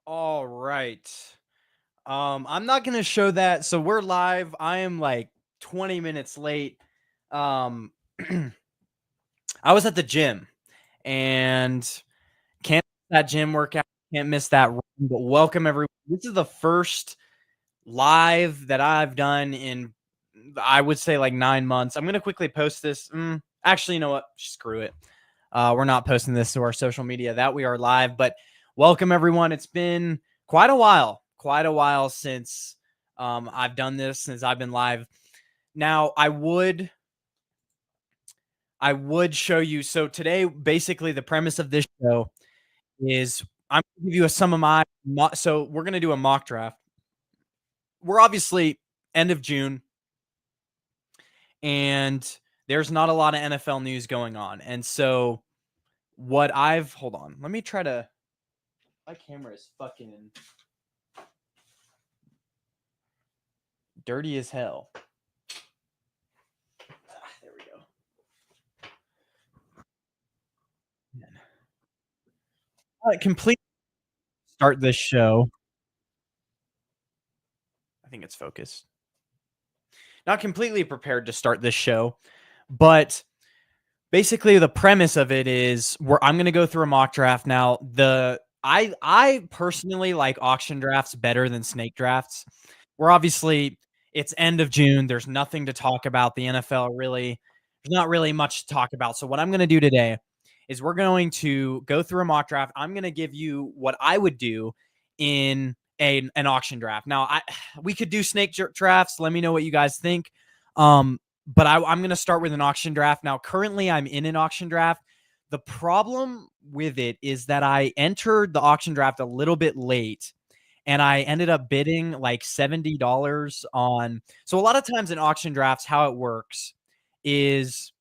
All right. I'm not gonna show that. So we're live. I am like 20 minutes late. Um, I was at the gym and can't miss that gym workout. Can't miss that run. But welcome everyone. This is the first live that I've done in, I would say, like 9 months. I'm gonna quickly post this. Actually, you know what? Screw it. We're not posting this to our social media that we are live. But welcome everyone. It's been quite a while since I've done this, since I've been live. Now I would show you. So today, basically, the premise of this show is I'm gonna give you some of my so we're gonna do a mock draft. We're obviously end of June, and there's not a lot of NFL news going on. And so what I've hold on, let me try to. My camera is fucking dirty as hell. There we go. Complete start this show. I think it's focused. Not completely prepared to start this show, but basically the premise of it is where I'm going to go through a mock draft. Now, I personally like auction drafts better than snake drafts. We're obviously it's end of June. There's nothing to talk about. The NFL really, there's not really much to talk about. So what I'm going to do today is we're going to go through a mock draft. I'm going to give you what I would do in an auction draft. Now, we could do snake drafts. Let me know what you guys think. But I'm going to start with an auction draft. Now, currently, I'm in an auction draft. The problem with it is that I entered the auction draft a little bit late, and I ended up bidding like $70 on. So a lot of times in auction drafts, how it works is,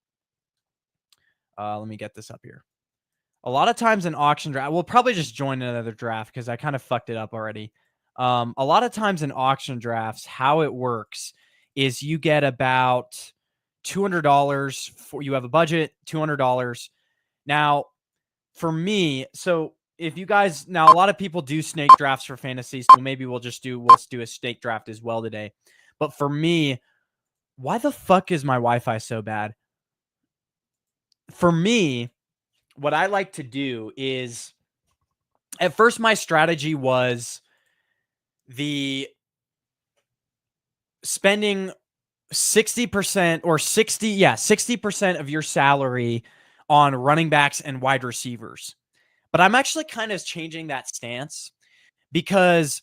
let me get this up here. A lot of times in auction draft, we'll probably just join another draft because I kind of fucked it up already. A lot of times in auction drafts, how it works is you get about $200 for, you have a budget, $200. Now, for me, so if you guys, now a lot of people do snake drafts for fantasy, so maybe we'll do a snake draft as well today. But for me, why the fuck is my Wi-Fi so bad? For me, what I like to do is, at first my strategy was the spending 60% or 60% of your salary on running backs and wide receivers. But I'm actually kind of changing that stance because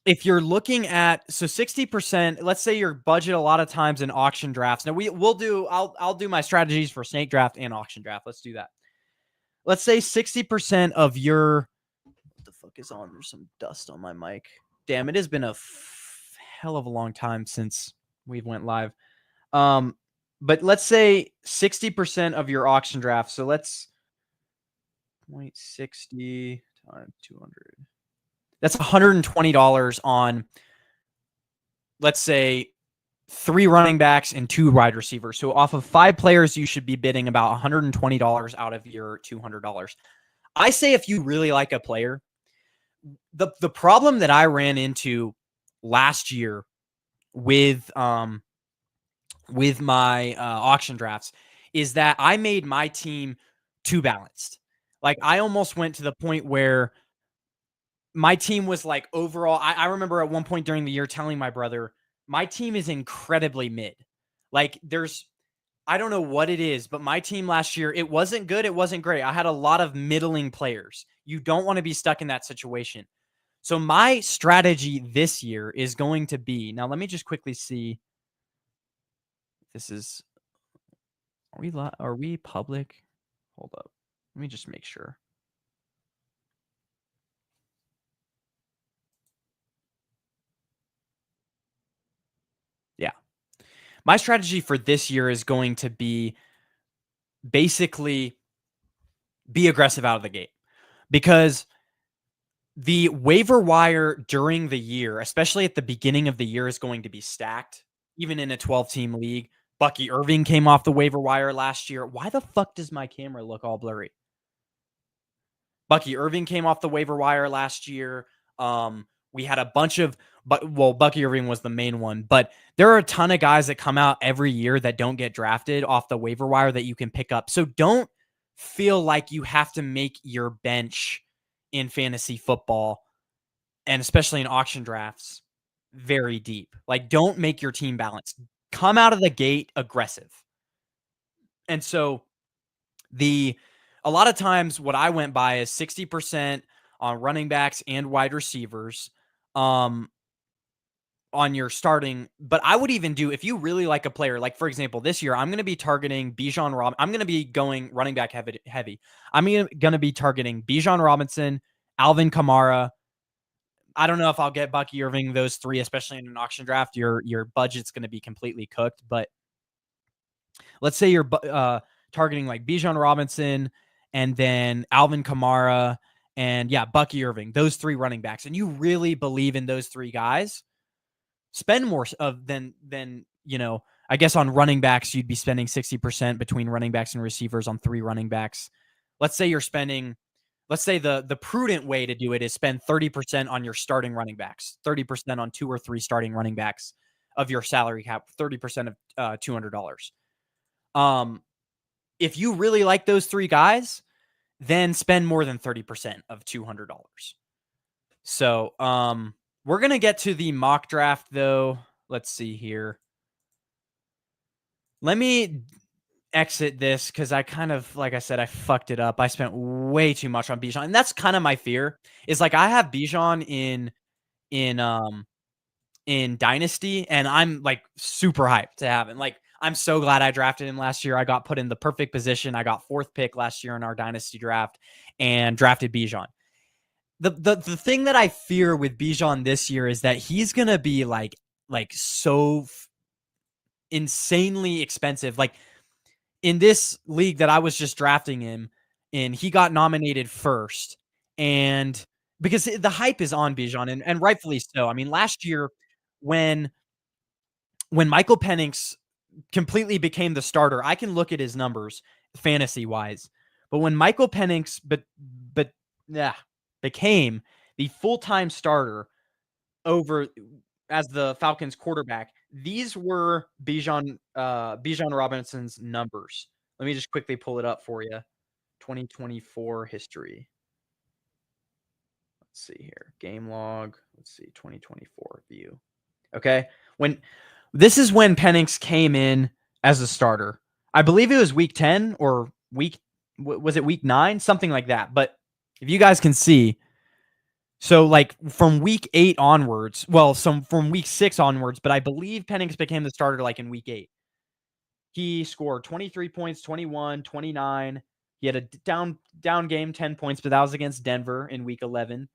if you're looking at, so 60%, let's say your budget a lot of times in auction drafts. Now I'll do my strategies for snake draft and auction draft. Let's do that. Let's say 60% of your, what the fuck is on? There's some dust on my mic. Damn, it has been a hell of a long time since we went live. But let's say 60% of your auction draft. So let's 0.60 times 200. That's $120 on, let's say, 3 running backs and 2 wide receivers. So off of 5 players, you should be bidding about $120 out of your $200. I say if you really like a player, the problem that I ran into last year with my auction drafts is that I made my team too balanced. Like I almost went to the point where my team was like overall. I remember at one point during the year telling my brother, my team is incredibly mid. Like I don't know what it is, but my team last year, it wasn't good. It wasn't great. I had a lot of middling players. You don't want to be stuck in that situation. So my strategy this year is going to be, now let me just quickly see. This is, are we public? Hold up. Let me just make sure. Yeah. My strategy for this year is going to be basically be aggressive out of the gate, because the waiver wire during the year, especially at the beginning of the year, is going to be stacked, even in a 12-team league. Bucky Irving came off the waiver wire last year. Why the fuck does my camera look all blurry? Bucky Irving came off the waiver wire last year. We had a bunch of, Bucky Irving was the main one, but there are a ton of guys that come out every year that don't get drafted off the waiver wire that you can pick up. So don't feel like you have to make your bench in fantasy football, and especially in auction drafts, very deep. Like, don't make your team balanced. Come out of the gate aggressive. And so a lot of times what I went by is 60% on running backs and wide receivers on your starting. But I would even do, if you really like a player, like for example, this year, I'm going to be targeting Bijan Robinson. I'm going to be going running back heavy. I'm going to be targeting Bijan Robinson, Alvin Kamara. I don't know if I'll get Bucky Irving, those three, especially in an auction draft. Your budget's going to be completely cooked. But let's say you're targeting like Bijan Robinson and then Alvin Kamara and Bucky Irving, those three running backs, and you really believe in those three guys, spend more of than I guess on running backs, you'd be spending 60% between running backs and receivers on three running backs. Let's say the prudent way to do it is spend 30% on your starting running backs, 30% on 2 or 3 starting running backs of your salary cap, 30% of $200. If you really like those three guys, then spend more than 30% of $200. So, we're going to get to the mock draft though. Let's see here. Let me exit this because I kind of, like I said, I fucked it up. I spent way too much on Bijan, and that's kind of my fear. Is like I have Bijan in Dynasty, and I'm like super hyped to have him. Like I'm so glad I drafted him last year. I got put in the perfect position. I got 4th pick last year in our Dynasty draft and drafted Bijan. The thing that I fear with Bijan this year is that he's gonna be like so insanely expensive. Like in this league that I was just drafting him in, he got nominated first, and because the hype is on Bijan, and rightfully so. I mean, last year when Michael Penix completely became the starter, I can look at his numbers fantasy wise, but when Michael Penix became the full-time starter over as the Falcons quarterback, these were Bijan Robinson's numbers. Let me just quickly pull it up for you. 2024 history. Let's see here. Game log. Let's see. 2024 view. Okay. This is when Penix came in as a starter. I believe it was week 10 or was it week 9? Something like that. But if you guys can see, so like from week 8 onwards, from week 6 onwards, but I believe Penix became the starter like in week 8. He scored 23 points, 21, 29. He had a down game, 10 points, but that was against Denver in week 11.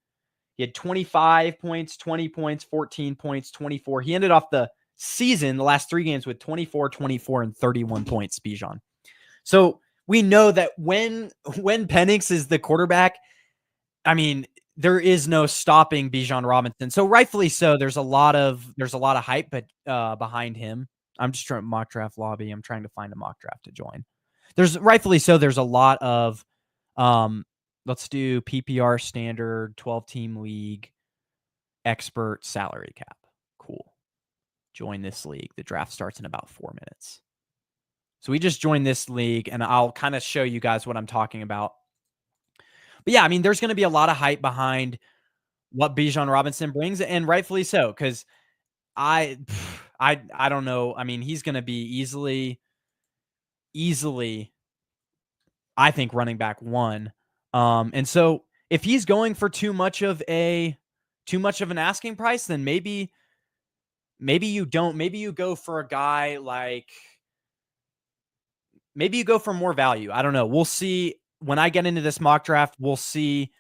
He had 25 points, 20 points, 14 points, 24. He ended off the season, the last 3 games, with 24, 24, and 31 points, Bijan. So we know that when Penix is the quarterback, I mean, there is no stopping Bijan Robinson. So rightfully so, there's a lot of hype behind him. I'm just trying mock draft lobby. I'm trying to find a mock draft to join. There's rightfully so, there's a lot of let's do PPR standard 12-team league expert salary cap. Cool. Join this league. The draft starts in about 4 minutes. So we just joined this league, and I'll kind of show you guys what I'm talking about. But yeah, I mean, there's going to be a lot of hype behind what Bijan Robinson brings, and rightfully so, because I don't know. I mean, he's going to be easily, I think, running back 1. And so if he's going for too much of an asking price, then maybe you don't. Maybe you go for a guy like, maybe you go for more value. I don't know. We'll see when I get into this mock draft. We'll see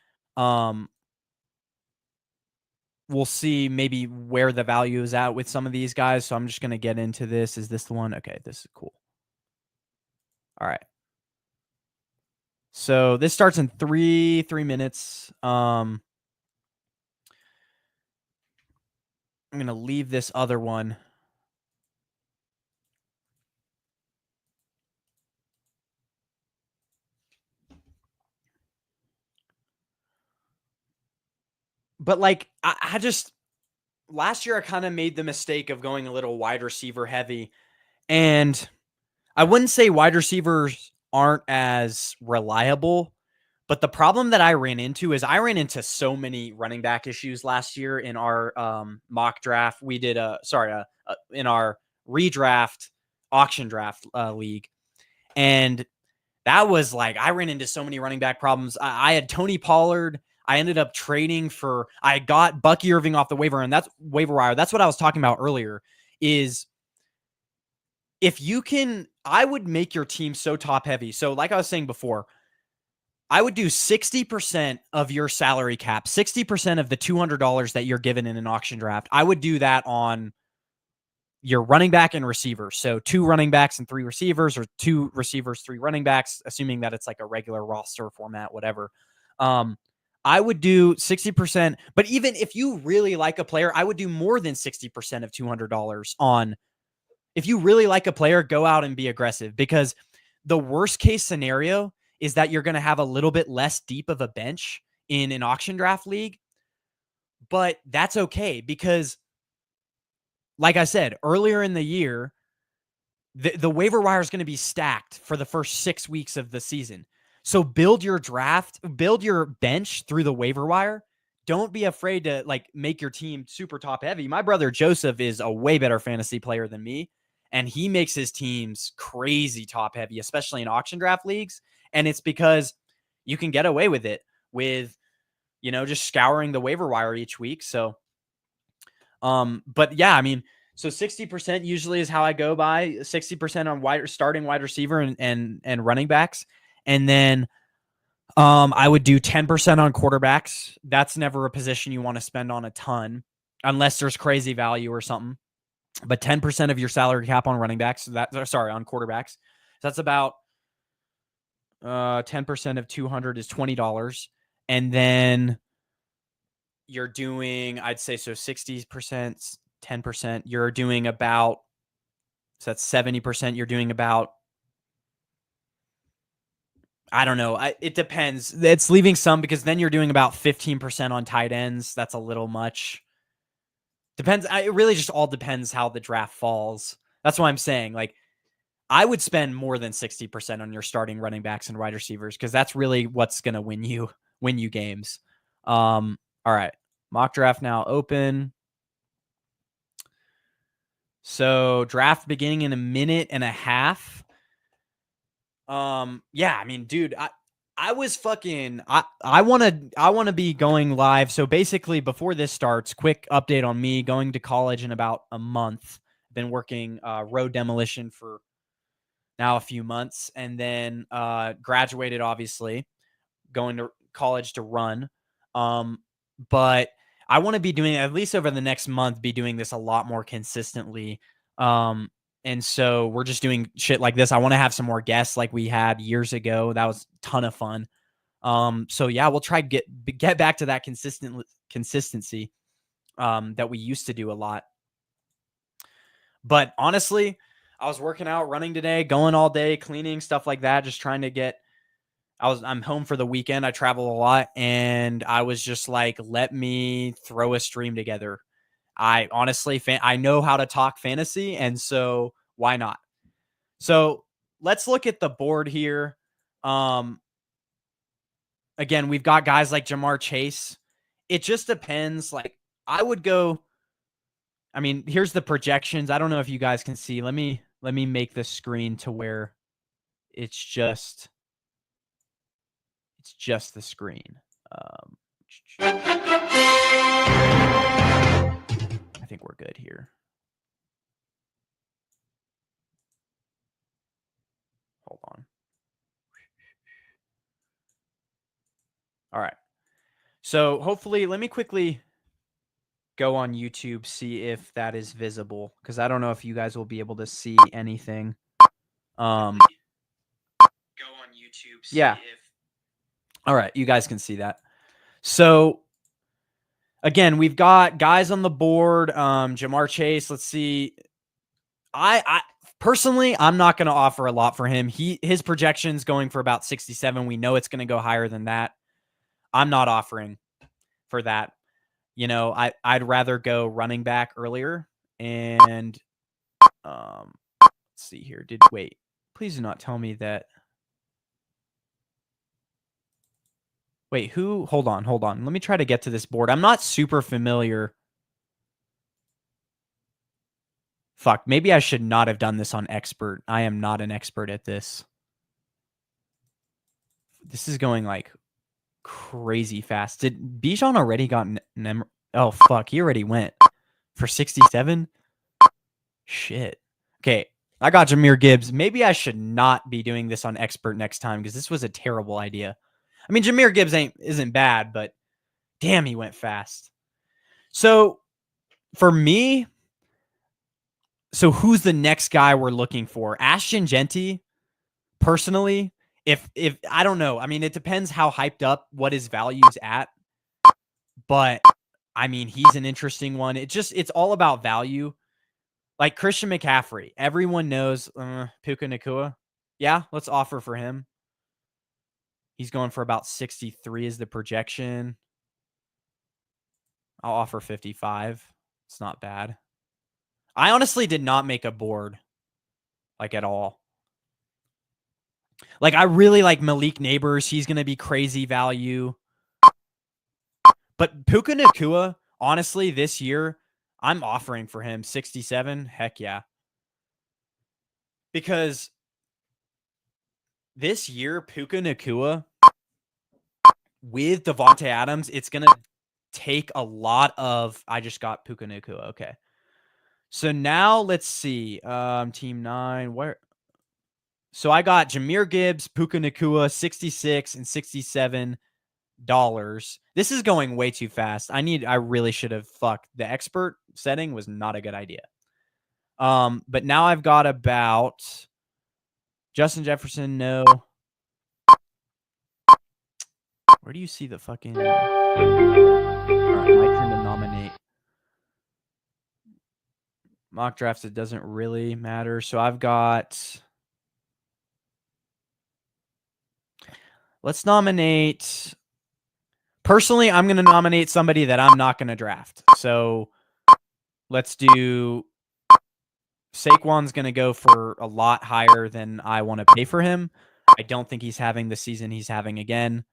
maybe where the value is at with some of these guys. So I'm just going to get into this. Is this the one? Okay, this is cool. All right. So this starts in 3 minutes. I'm going to leave this other one. But like, I just last year I kind of made the mistake of going a little wide receiver heavy, and I wouldn't say wide receivers aren't as reliable, but the problem that I ran into is I ran into so many running back issues last year in our mock draft. We did in our redraft auction draft league, and that was like I ran into so many running back problems. I had Tony Pollard. I ended up trading for. I got Bucky Irving off the waiver, and that's waiver wire. That's what I was talking about earlier. Is if you can, I would make your team so top heavy. So, like I was saying before, I would do 60% of your salary cap, 60% of the $200 that you're given in an auction draft. I would do that on your running back and receivers. So 2 running backs and 3 receivers, or 2 receivers, 3 running backs, assuming that it's like a regular roster format, whatever. I would do 60%, but even if you really like a player, I would do more than 60% of $200 on. If you really like a player, go out and be aggressive, because the worst case scenario is that you're going to have a little bit less deep of a bench in an auction draft league. But that's okay, because like I said, earlier in the year, the waiver wire is going to be stacked for the first 6 weeks of the season. So build your bench through the waiver wire. Don't be afraid to like make your team super top heavy. My brother Joseph is a way better fantasy player than me, and he makes his teams crazy top heavy, especially in auction draft leagues. And it's because you can get away with it with, just scouring the waiver wire each week. So, but yeah, I mean, so 60% usually is how I go by. 60% on starting wide receiver and running backs. And then I would do 10% on quarterbacks. That's never a position you want to spend on a ton unless there's crazy value or something. But 10% of your salary cap on running backs, on quarterbacks. So that's about 10% of 200 is $20. And then you're doing, I'd say, so 60%, 10%, you're doing about, so that's 70%. You're doing about, I don't know. It depends. It's leaving some, because then you're doing about 15% on tight ends. That's a little much. Depends. It really just all depends how the draft falls. That's why I'm saying, like, I would spend more than 60% on your starting running backs and wide receivers, because that's really what's going to win you games. All right. Mock draft now open. So draft beginning in a minute and a half. Yeah, I mean, dude, I was fucking, I want to be going live. So basically, before this starts, quick update on me going to college in about a month. Been working road demolition for now a few months, and then graduated, obviously, going to college to run. But I want to be doing, at least over the next month, be doing this a lot more consistently. And so we're just doing shit like this. I want to have some more guests like we had years ago. That was a ton of fun. So yeah, we'll try to get back to that consistency that we used to do a lot. But honestly, I was working out, running today, going all day, cleaning, stuff like that, just trying to get, I'm home for the weekend. I travel a lot, and I was just like, let me throw a stream together. I honestly, I know how to talk fantasy, and so why not? So let's look at the board here. Again, we've got guys like Ja'Marr Chase. It just depends. Like, I would go, I mean, here's the projections. I don't know if you guys can see. Let me make the screen to where it's just the screen. I think we're good here. Hold on. All right. So hopefully, let me quickly go on YouTube, see if that is visible, because I don't know if you guys will be able to see anything. Go on YouTube. Yeah. All right, you guys can see that. So again, we've got guys on the board. Ja'Marr Chase. Let's see. I personally, I'm not going to offer a lot for him. His projections going for about 67. We know it's going to go higher than that. I'm not offering for that. you know, I'd rather go running back earlier. And let's see here. Wait, please do not tell me that. Wait, who? Hold on. Let me try to get to this board. I'm not super familiar. Fuck, maybe I should not have done this on expert. I am not an expert at this. This is going like crazy fast. Did Bijan already got oh fuck, he already went for 67? Shit. Okay, I got Jahmyr Gibbs. Maybe I should not be doing this on expert next time because this was a terrible idea. I mean, Jahmyr Gibbs isn't bad, but damn, he went fast. So for me, so who's the next guy we're looking for? Ashton Jeanty, personally, if I don't know. I mean, it depends how hyped up what his value's at. But I mean, he's an interesting one. It's all about value. Like Christian McCaffrey, everyone knows Puka Nacua. Yeah, let's offer for him. He's going for about 63 is the projection. I'll offer 55. It's not bad. I honestly did not make a board, like, at all. Like, I really like Malik Neighbors. He's going to be crazy value. But Puka Nacua, honestly, this year, I'm offering for him 67. Heck yeah. Because this year, Puka Nacua, with Davante Adams, it's going to take a lot of... I just got Puka Nacua. Okay. So now let's see. Team 9. Where? So I got Jahmyr Gibbs, Puka Nacua, 66 and $67. This is going way too fast. I really should have fucked. The expert setting was not a good idea. But now I've got about Justin Jefferson. No. Where do you see the fucking... All right, my turn to nominate. Mock drafts, it doesn't really matter. So I've got... Let's nominate... Personally, I'm going to nominate somebody that I'm not going to draft. So let's do... Saquon's going to go for a lot higher than I want to pay for him. I don't think he's having the season he's having again.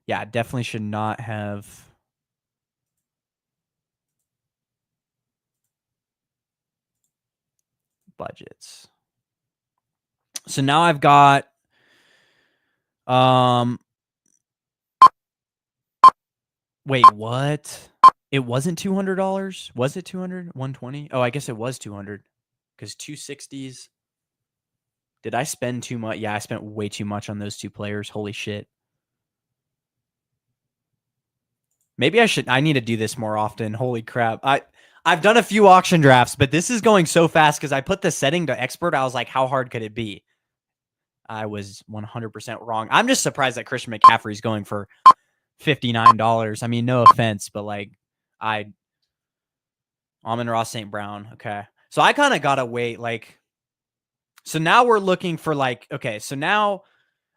Yeah, definitely should not have... budgets. So now I've got wait, what? It wasn't $200? Was it 200? 120? Oh, I guess it was 200 because 260s. Did I spend too much? Yeah, I spent way too much on those two players. Holy shit. Maybe I need to do this more often. Holy crap. I've done a few auction drafts, but this is going so fast because I put the setting to expert. I was like, how hard could it be? I was 100% wrong. I'm just surprised that Christian McCaffrey is going for $59. I mean, no offense, but like Amon-Ra St. Brown. Okay. So I kind of got to wait. Like, so now we're looking for like, okay, so now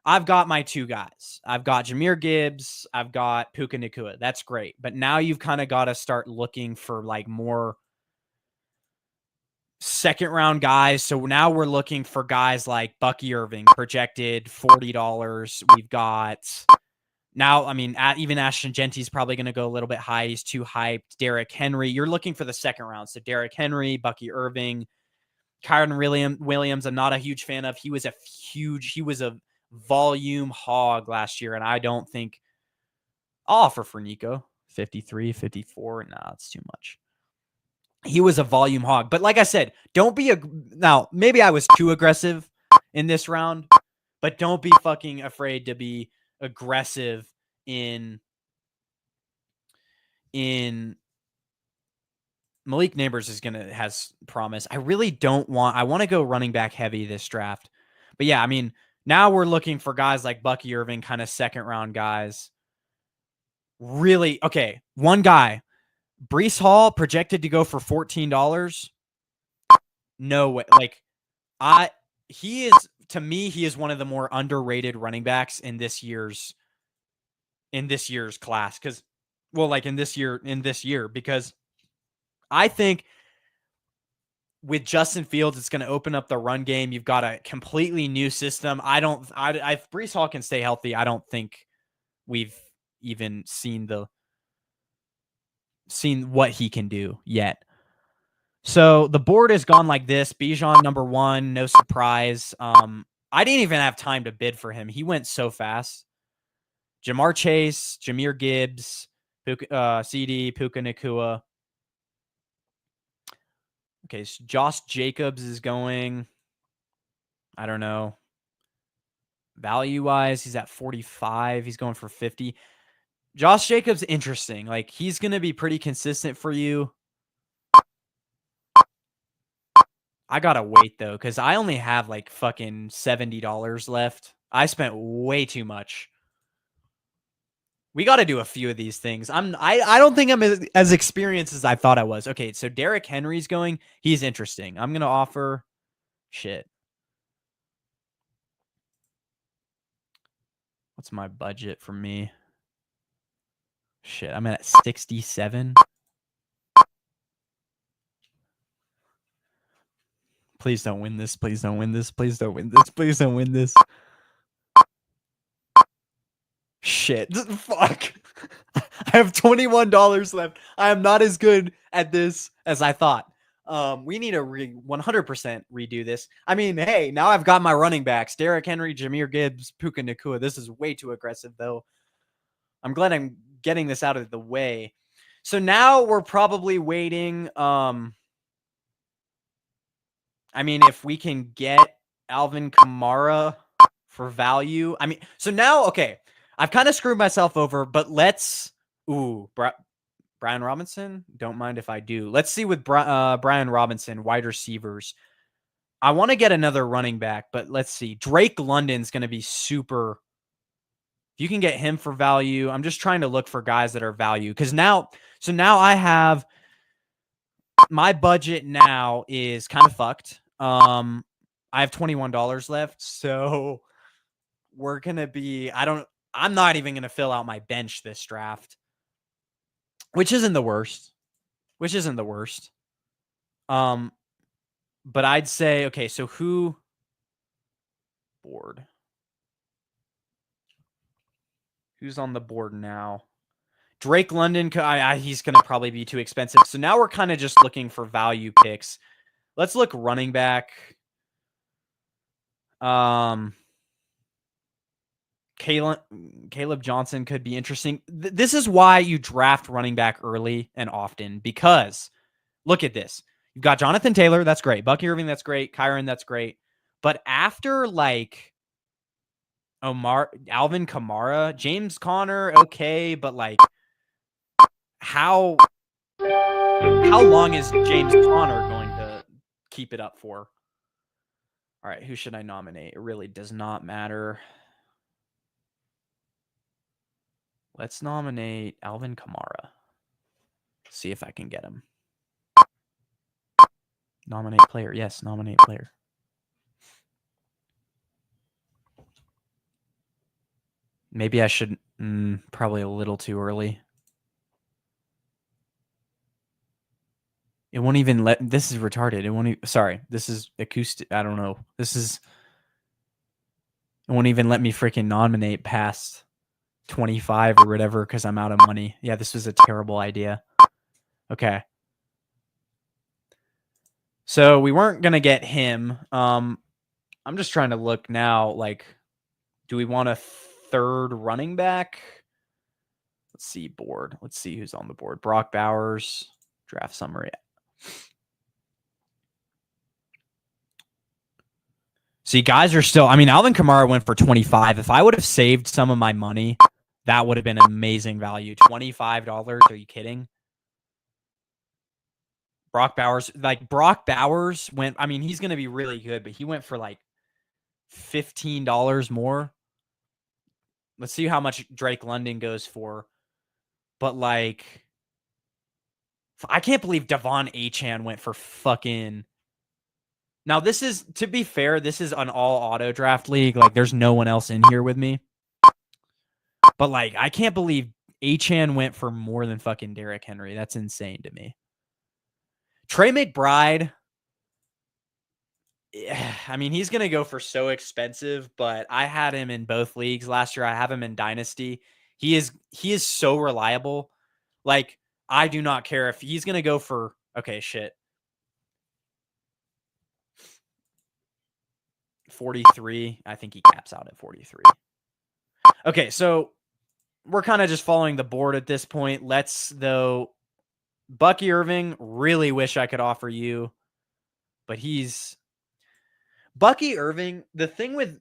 I've got my two guys. I've got Jahmyr Gibbs. I've got Puka Nacua. That's great. But now you've kind of got to start looking for like more second round guys. So now we're looking for guys like Bucky Irving, projected $40. We've got now, I mean, even Ashton Jeanty's probably going to go a little bit high. He's too hyped. Derrick Henry, you're looking for the second round. So Derrick Henry, Bucky Irving, Kyren Williams, I'm not a huge fan of. He was a volume hog last year, and I don't think I'll offer for Nico 53, 54. Nah, it's too much. He was a volume hog. But like I said, don't be now, maybe I was too aggressive in this round, but don't be fucking afraid to be aggressive in Malik Neighbors has promise. I really I want to go running back heavy this draft. But yeah, I mean, now we're looking for guys like Bucky Irving, kind of second round guys. Really, okay, one guy, Breece Hall, projected to go for $14. No way. Like, he is to me, he is one of the more underrated running backs in this year's class. Because, well, like in this year, because I think with Justin Fields, it's going to open up the run game. You've got a completely new system. If Breece Hall can stay healthy, I don't think we've even seen what he can do yet. So the board has gone like this. Bijan number 1, no surprise. I didn't even have time to bid for him. He went so fast. Jamar Chase, Jahmyr Gibbs, CD, Puka Nacua. Okay, so Josh Jacobs is going, I don't know. Value-wise, he's at 45. He's going for 50. Josh Jacobs, interesting. Like, he's going to be pretty consistent for you. I got to wait, though, because I only have, like, fucking $70 left. I spent way too much. We got to do a few of these things. I don't think I'm as experienced as I thought I was. Okay, so Derrick Henry's going. He's interesting. I'm going to offer shit. What's my budget for me? Shit, I'm at 67. Please don't win this. Please don't win this. Please don't win this. Please don't win this. Shit. Fuck. I have $21 left. I am not as good at this as I thought. We need to 100% redo this. I mean, hey, now I've got my running backs. Derrick Henry, Jahmyr Gibbs, Puka Nacua. This is way too aggressive, though. I'm glad I'm getting this out of the way. So now we're probably waiting. I mean, if we can get Alvin Kamara for value. I mean, so now, okay, I've kind of screwed myself over, but let's, Brian Robinson? Don't mind if I do. Let's see with Brian Robinson, wide receivers. I want to get another running back, but let's see. Drake London's going to be super. If you can get him for value, I'm just trying to look for guys that are value. Because now I have, my budget now is kind of fucked. I have $21 left, so we're going to be, I'm not even going to fill out my bench this draft, which isn't the worst. But I'd say, okay, so who board? Who's on the board now? Drake London, he's going to probably be too expensive. So now we're kind of just looking for value picks. Let's look running back. Caleb Johnson could be interesting. This is why you draft running back early and often, because look at this. You've got Jonathan Taylor. That's great. Bucky Irving. That's great. Kyron. That's great. But after like Alvin Kamara, James Conner, okay. But like, how long is James Conner going to keep it up for? All right. Who should I nominate? It really does not matter. Let's nominate Alvin Kamara. See if I can get him. Nominate player. Yes, nominate player. Maybe I should. Probably a little too early. It won't even let. This is retarded. It won't. Sorry. This is acoustic. I don't know. It won't even let me freaking nominate past 25 or whatever because I'm out of money. Yeah, this was a terrible idea. Okay. So we weren't going to get him. I'm just trying to look now. Like, do we want a third running back? Let's see board. Let's see who's on the board. Brock Bowers, draft summary. See, guys are still, I mean, Alvin Kamara went for 25. If I would have saved some of my money, that would have been amazing value. $25. Are you kidding? Brock Bowers went, I mean, he's going to be really good, but he went for like $15 more. Let's see how much Drake London goes for. But like, I can't believe Devon Achane went for fucking Now, this is, to be fair, this is an all auto draft league. Like, there's no one else in here with me. But, like, I can't believe Achane went for more than fucking Derrick Henry. That's insane to me. Trey McBride, I mean, he's going to go for so expensive, but I had him in both leagues last year. I have him in Dynasty. He is so reliable. Like, I do not care if he's going to go for, okay, shit, 43. I think he caps out at 43. Okay, so we're kind of just following the board at this point. Let's, though, Bucky Irving, really wish I could offer you, but Bucky Irving, the thing with,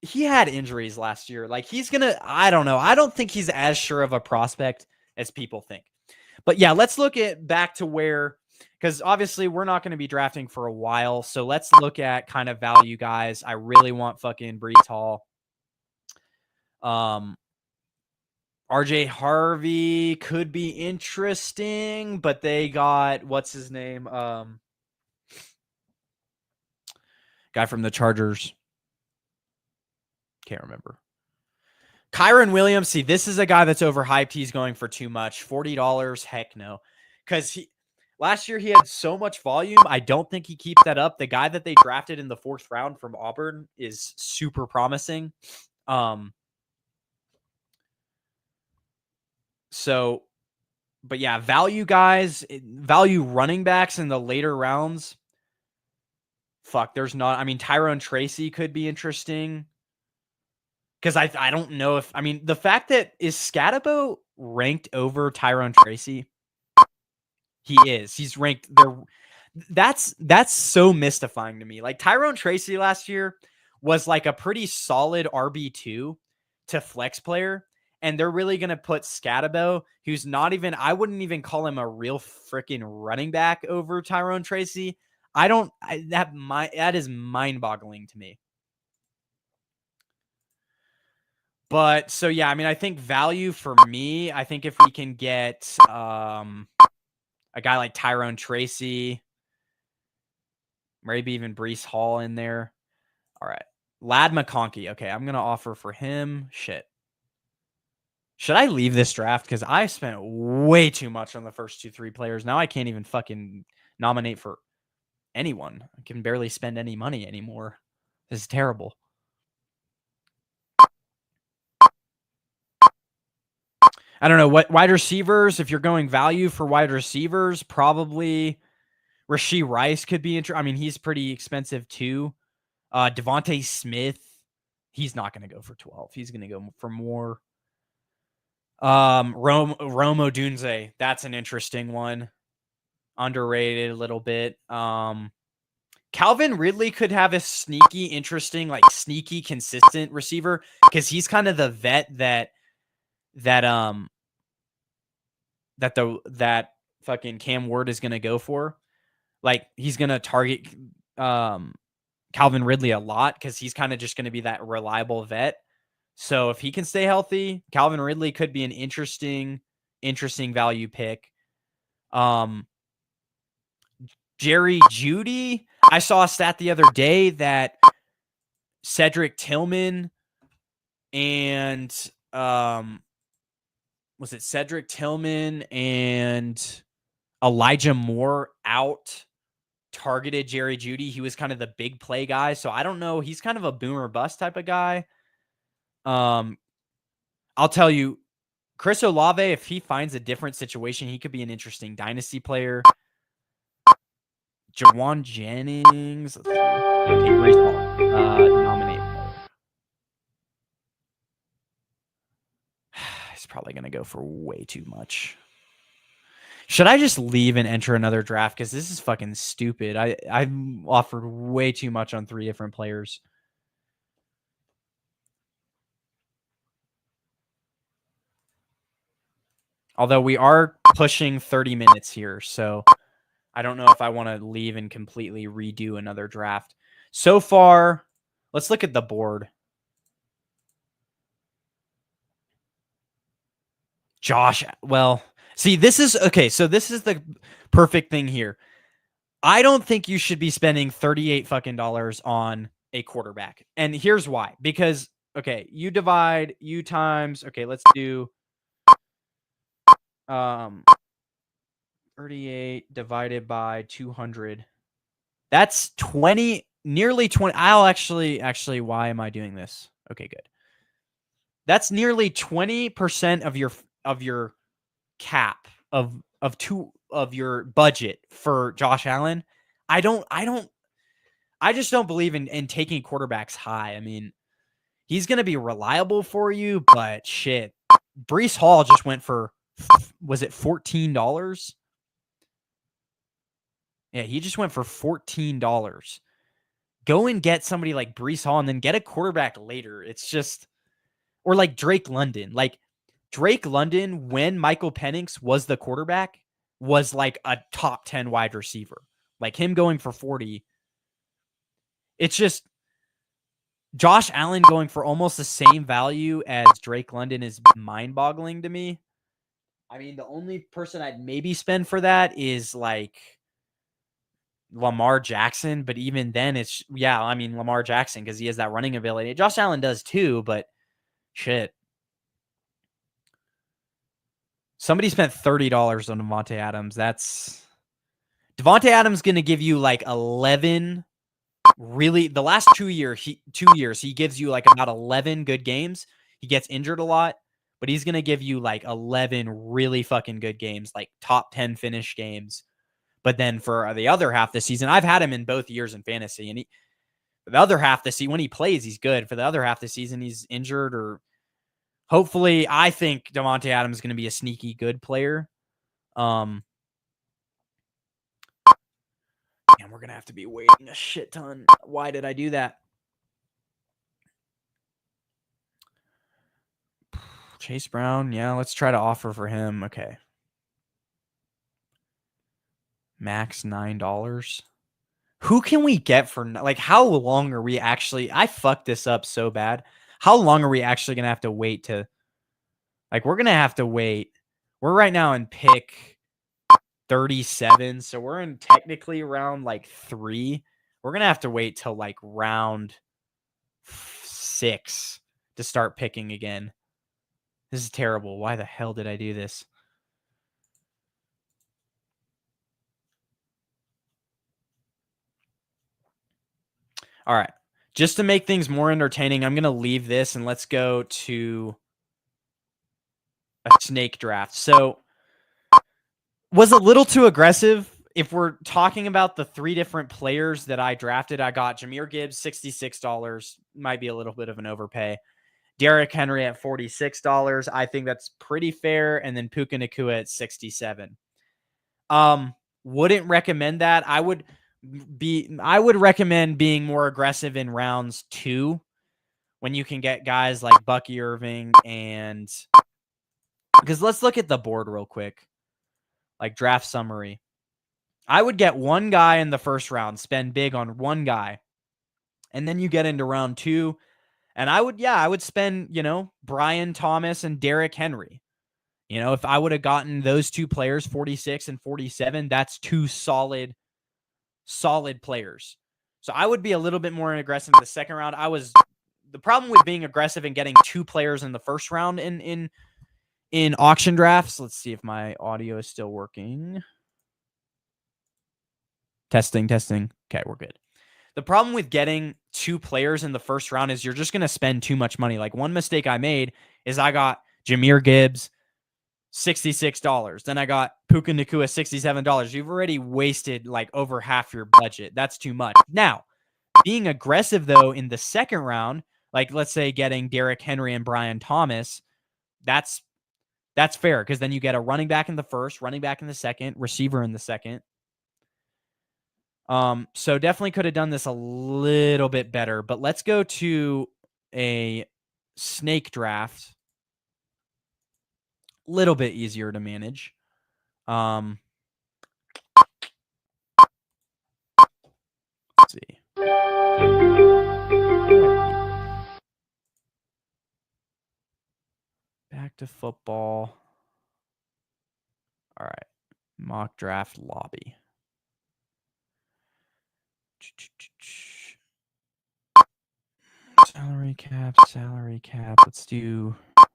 he had injuries last year. Like, he's going to, I don't know. I don't think he's as sure of a prospect as people think. But yeah, let's look at back to where, because obviously we're not going to be drafting for a while. So let's look at kind of value guys. I really want fucking Breece Hall. RJ Harvey could be interesting, but they got, what's his name? Guy from the Chargers. Can't remember. Kyron Williams. See, this is a guy that's overhyped. He's going for too much. $40. Heck no. Because last year he had so much volume. I don't think he keeps that up. The guy that they drafted in the 4th round from Auburn is super promising. So, but yeah, value guys, value running backs in the later rounds. Fuck, there's not. I mean, Tyrone Tracy could be interesting. Because I don't know if, I mean, the fact that, is Scatabo ranked over Tyrone Tracy? He is. He's ranked there. That's so mystifying to me. Like, Tyrone Tracy last year was like a pretty solid RB2 to flex player. And they're really going to put Scatabo, who's not even, I wouldn't even call him a real freaking running back, over Tyrone Tracy. That is mind boggling to me. But so, yeah, I mean, I think value for me, I think if we can get a guy like Tyrone Tracy, maybe even Breece Hall in there. All right. Ladd McConkey. Okay, I'm going to offer for him. Shit. Should I leave this draft? Because I spent way too much on the first 2-3 players. Now I can't even fucking nominate for anyone. I can barely spend any money anymore. This is terrible. I don't know what wide receivers. If you're going value for wide receivers, probably Rashee Rice could be interesting. I mean, he's pretty expensive too. Devontae Smith, he's not going to go for 12. He's going to go for more. Rome Odunze, that's an interesting one. Underrated a little bit. Calvin Ridley could have a sneaky, interesting, like sneaky, consistent receiver, because he's kind of the vet that fucking Cam Ward is going to go for. Like, he's going to target Calvin Ridley a lot, because he's kind of just going to be that reliable vet. So if he can stay healthy, Calvin Ridley could be an interesting value pick. Jerry Jeudy, I saw a stat the other day that Cedric Tillman and was it Cedric Tillman and Elijah Moore out targeted Jerry Jeudy. He was kind of the big play guy. So I don't know. He's kind of a boomer bust type of guy. I'll tell you, Chris Olave, if he finds a different situation, he could be an interesting dynasty player. Jawan Jennings. Okay, Breece Hall. Nominate. He's probably going to go for way too much. Should I just leave and enter another draft? Because this is fucking stupid. I've offered way too much on 3 different players. Although we are pushing 30 minutes here, so I don't know if I want to leave and completely redo another draft. So far, let's look at the board. Josh, well, see, this is, okay, so this is the perfect thing here. I don't think you should be spending $38 fucking dollars on a quarterback. And here's why. Because, okay, you times, okay, let's do 38 divided by 200. That's 20, nearly 20. I'll actually, why am I doing this? Okay, good. That's nearly 20% of your cap of your budget for Josh Allen. I just don't believe in taking quarterbacks high. I mean, he's going to be reliable for you, but shit. Breece Hall just went for, was it $14? Yeah, he just went for $14. Go and get somebody like Breece Hall and then get a quarterback later. It's just, or like Drake London. Like Drake London, when Michael Penix was the quarterback, was like a top 10 wide receiver. Like him going for 40. It's just Josh Allen going for almost the same value as Drake London is mind-boggling to me. I mean, the only person I'd maybe spend for that is like Lamar Jackson, but even then it's, yeah, I mean, Lamar Jackson, because he has that running ability. Josh Allen does too, but shit. Somebody spent $30 on Davante Adams. Davante Adams going to give you like 11, really, the last 2 years, he gives you like about 11 good games. He gets injured a lot, but he's going to give you like 11 really fucking good games, like top 10 finish games. But then for the other half of the season, I've had him in both years in fantasy, and the other half of the season, when he plays, he's good. For the other half of the season, he's injured, or hopefully, I think Davante Adams is going to be a sneaky good player. And we're going to have to be waiting a shit ton. Why did I do that? Chase Brown. Yeah, let's try to offer for him. Okay. Max $9. Who can we get for, like, how long are we actually, I fucked this up so bad. How long are we actually going to have to wait to, like, we're going to have to wait. We're right now in pick 37. So we're in technically round like 3. We're going to have to wait till like round 6 to start picking again. This is terrible. Why the hell did I do this? All right. Just to make things more entertaining, I'm going to leave this and let's go to a snake draft. So, was a little too aggressive. If we're talking about the 3 different players that I drafted, I got Jahmyr Gibbs, $66. Might be a little bit of an overpay. Derrick Henry at $46. I think that's pretty fair. And then Puka Nacua at $67. Wouldn't recommend that. I would recommend being more aggressive in rounds 2 when you can get guys like Bucky Irving, and because let's look at the board real quick. Like draft summary. I would get one guy in the first round, spend big on one guy. And then you get into round 2. And I would spend, Brian Thomas and Derrick Henry. If I would have gotten those 2 players, 46 and 47, that's 2 solid players. So I would be a little bit more aggressive in the second round. The problem with being aggressive and getting 2 players in the first round in auction drafts. Let's see if my audio is still working. Testing. Okay, we're good. The problem with getting 2 players in the first round is you're just going to spend too much money. Like one mistake I made is I got Jahmyr Gibbs, $66. Then I got Puka Nacua, $67. You've already wasted like over half your budget. That's too much. Now, being aggressive though in the second round, like let's say getting Derrick Henry and Brian Thomas, that's fair because then you get a running back in the first, running back in the second, receiver in the second. So definitely could have done this a little bit better, but let's go to a snake draft. Little bit easier to manage. Let's see. Back to football. All right. Mock draft lobby. Salary cap. Let's do. Can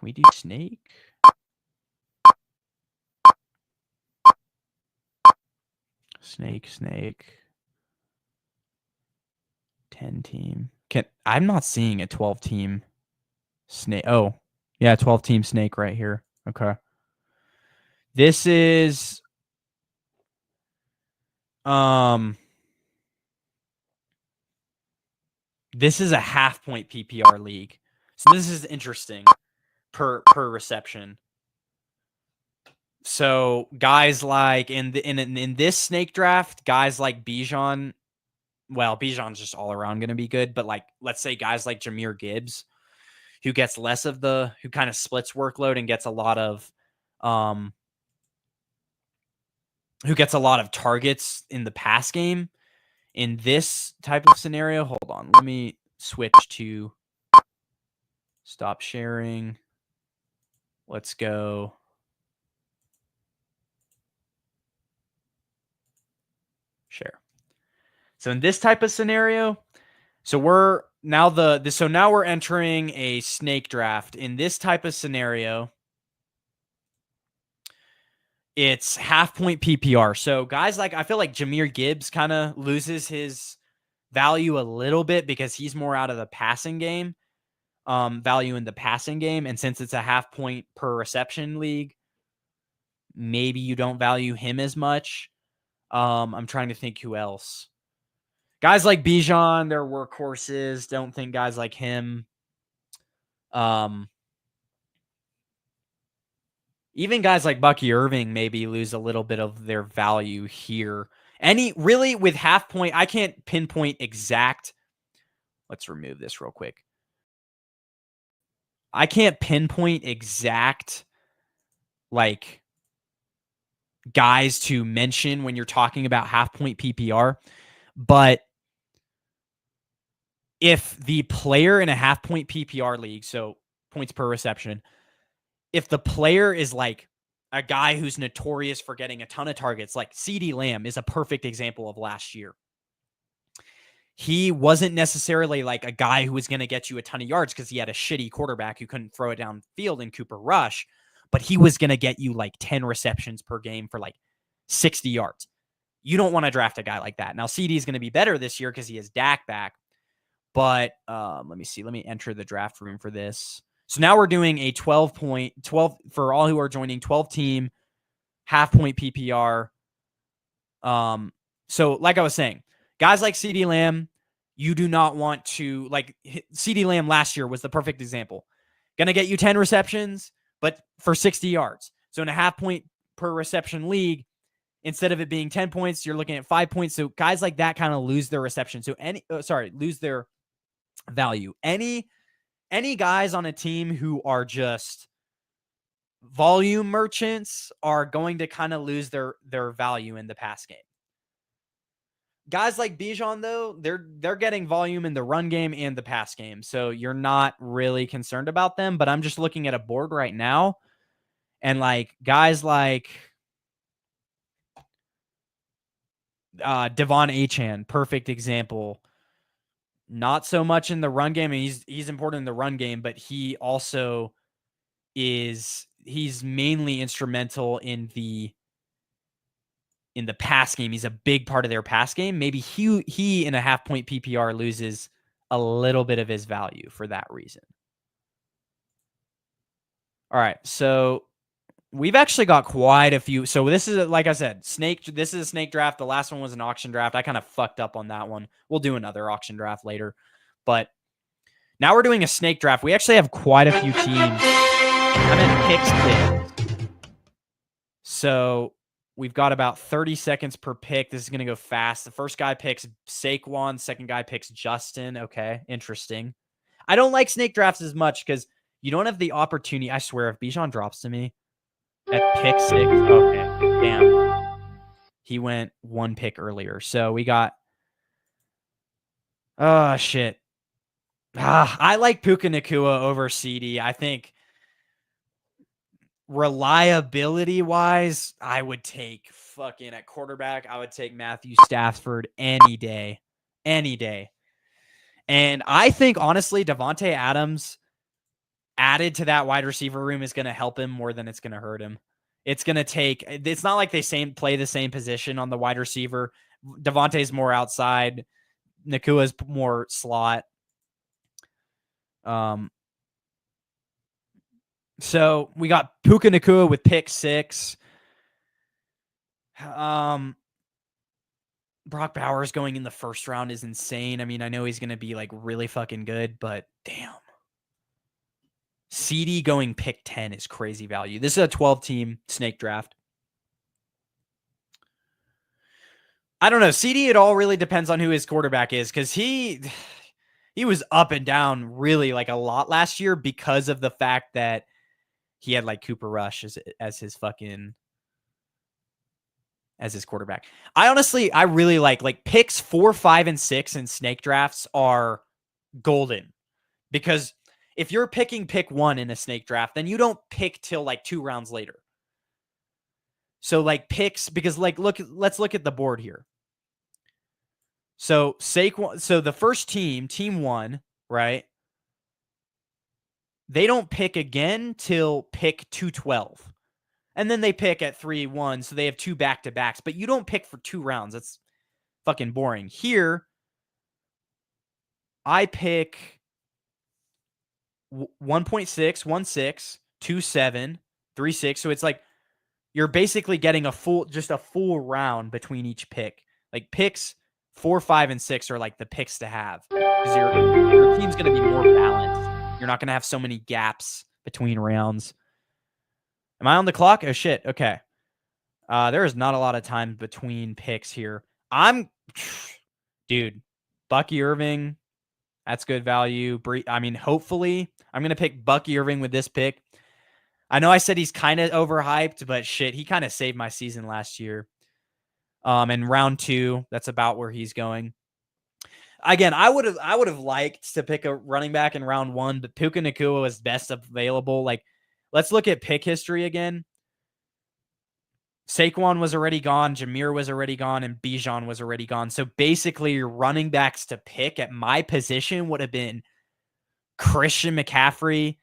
we do snake? Snake. 10 team. I'm not seeing a 12 team snake. Oh, yeah, 12 team snake right here. Okay. This is this is a half point PPR league. So this is interesting per reception. So guys like in this snake draft, guys like Bijan, well, Bijan's just all around going to be good, but like let's say guys like Jahmyr Gibbs, who gets less of who kind of splits workload and gets a lot of who gets a lot of targets in the pass game. In this type of scenario, hold on, let me switch to stop sharing. Let's go. Share. So in this type of scenario, so we're now now we're entering a snake draft. In this type of scenario, it's half point PPR. So guys like, I feel like Jahmyr Gibbs kind of loses his value a little bit because he's more out of the passing game, value in the passing game. And since it's a half point per reception league, maybe you don't value him as much. I'm trying to think who else. Guys like Bijan, they're workhorses. Don't think guys like him. Even guys like Bucky Irving maybe lose a little bit of their value here. Really with half point, I can't pinpoint exact. Let's remove this real quick. I can't pinpoint exact like guys to mention when you're talking about half point PPR, but if the player in a half point PPR league, so points per reception, if the player is like a guy who's notorious for getting a ton of targets, like CeeDee Lamb is a perfect example of last year. He wasn't necessarily like a guy who was going to get you a ton of yards because he had a shitty quarterback who couldn't throw it downfield in Cooper Rush, but he was going to get you like 10 receptions per game for like 60 yards. You don't want to draft a guy like that. Now, CD is going to be better this year because he has Dak back, but let me see. Let me enter the draft room for this. So now we're doing a 12 for all who are joining, 12 team half point PPR. So like I was saying, guys like CeeDee Lamb, you do not want to, like CeeDee Lamb last year was the perfect example. Going to get you 10 receptions, but for 60 yards. So in a half point per reception league, instead of it being 10 points, you're looking at 5 points. So guys like that kind of lose their reception. So lose their value. Any guys on a team who are just volume merchants are going to kind of lose their value in the pass game. Guys like Bijan, though, they're getting volume in the run game and the pass game. So you're not really concerned about them. But I'm just looking at a board right now. And like guys like Devon Achane, perfect example. Not so much in the run game. And he's important in the run game, but he also he's mainly instrumental in the pass game. He's a big part of their pass game. Maybe he in a half point PPR loses a little bit of his value for that reason. All right. So we've actually got quite a few. So this is, like I said, this is a snake draft. The last one was an auction draft. I kind of fucked up on that one. We'll do another auction draft later. But now we're doing a snake draft. We actually have quite a few teams. I'm in pick 6. So we've got about 30 seconds per pick. This is going to go fast. The first guy picks Saquon. Second guy picks Justin. Okay, interesting. I don't like snake drafts as much because you don't have the opportunity. I swear, if Bijan drops to me at pick 6, okay, damn. He went one pick earlier. So we got, oh, shit. I like Puka Nacua over CD. I think reliability wise, I would take fucking at quarterback. I would take Matthew Stafford any day. Any day. And I think, honestly, Davante Adams added to that wide receiver room is going to help him more than it's going to hurt him. It's going to take, it's not like they play the same position on the wide receiver. Davante's more outside. Nakua's more slot. So we got Puka Nacua with pick 6. Brock Bowers going in the first round is insane. I mean, I know he's going to be like really fucking good, but damn. CD going pick 10 is crazy value. This is a 12-team snake draft. I don't know. CD, it all really depends on who his quarterback is, because he was up and down really like a lot last year because of the fact that he had like Cooper Rush as his quarterback. I really like picks 4, 5, and 6 in snake drafts are golden, because if you're picking pick 1 in a snake draft, then you don't pick till like 2 rounds later. So like picks, because like let's look at the board here. So Saquon, so the first team 1, right? They don't pick again till pick 212. And then they pick at 3-1, so they have 2 back-to-backs. But you don't pick for 2 rounds. That's fucking boring. Here, I pick 1.6, 1.6, 2.7, 3.6. So it's like you're basically getting a full round between each pick. Like picks 4, 5, and 6 are like the picks to have, because your team's going to be more balanced. You're not going to have so many gaps between rounds. Am I on the clock? Oh, shit. Okay. There is not a lot of time between picks here. Dude, Bucky Irving, that's good value. I mean, hopefully, I'm going to pick Bucky Irving with this pick. I know I said he's kind of overhyped, but shit, he kind of saved my season last year. And round 2, that's about where he's going. Again, I would have liked to pick a running back in round 1, but Puka Nacua was best available. Like, let's look at pick history again. Saquon was already gone, Jameer was already gone, and Bijan was already gone. So basically, your running backs to pick at my position would have been Christian McCaffrey,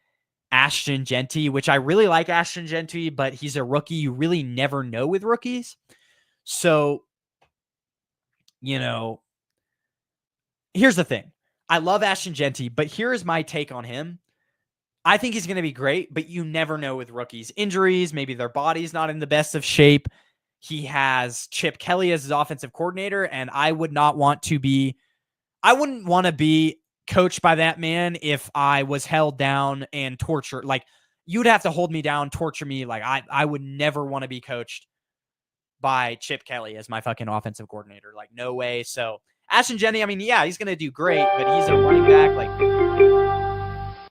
Ashton Jeanty, which I really like Ashton Jeanty, but he's a rookie. You really never know with rookies. So, here's the thing. I love Ashton Jeanty, but here's my take on him. I think he's going to be great, but you never know with rookies. Injuries, maybe their body's not in the best of shape. He has Chip Kelly as his offensive coordinator, and I wouldn't want to be coached by that man if I was held down and tortured. Like, you'd have to hold me down, torture me. Like, I would never want to be coached by Chip Kelly as my fucking offensive coordinator. Like, no way. So Ashton Jeanty, I mean, yeah, he's going to do great, but he's a running back. Like,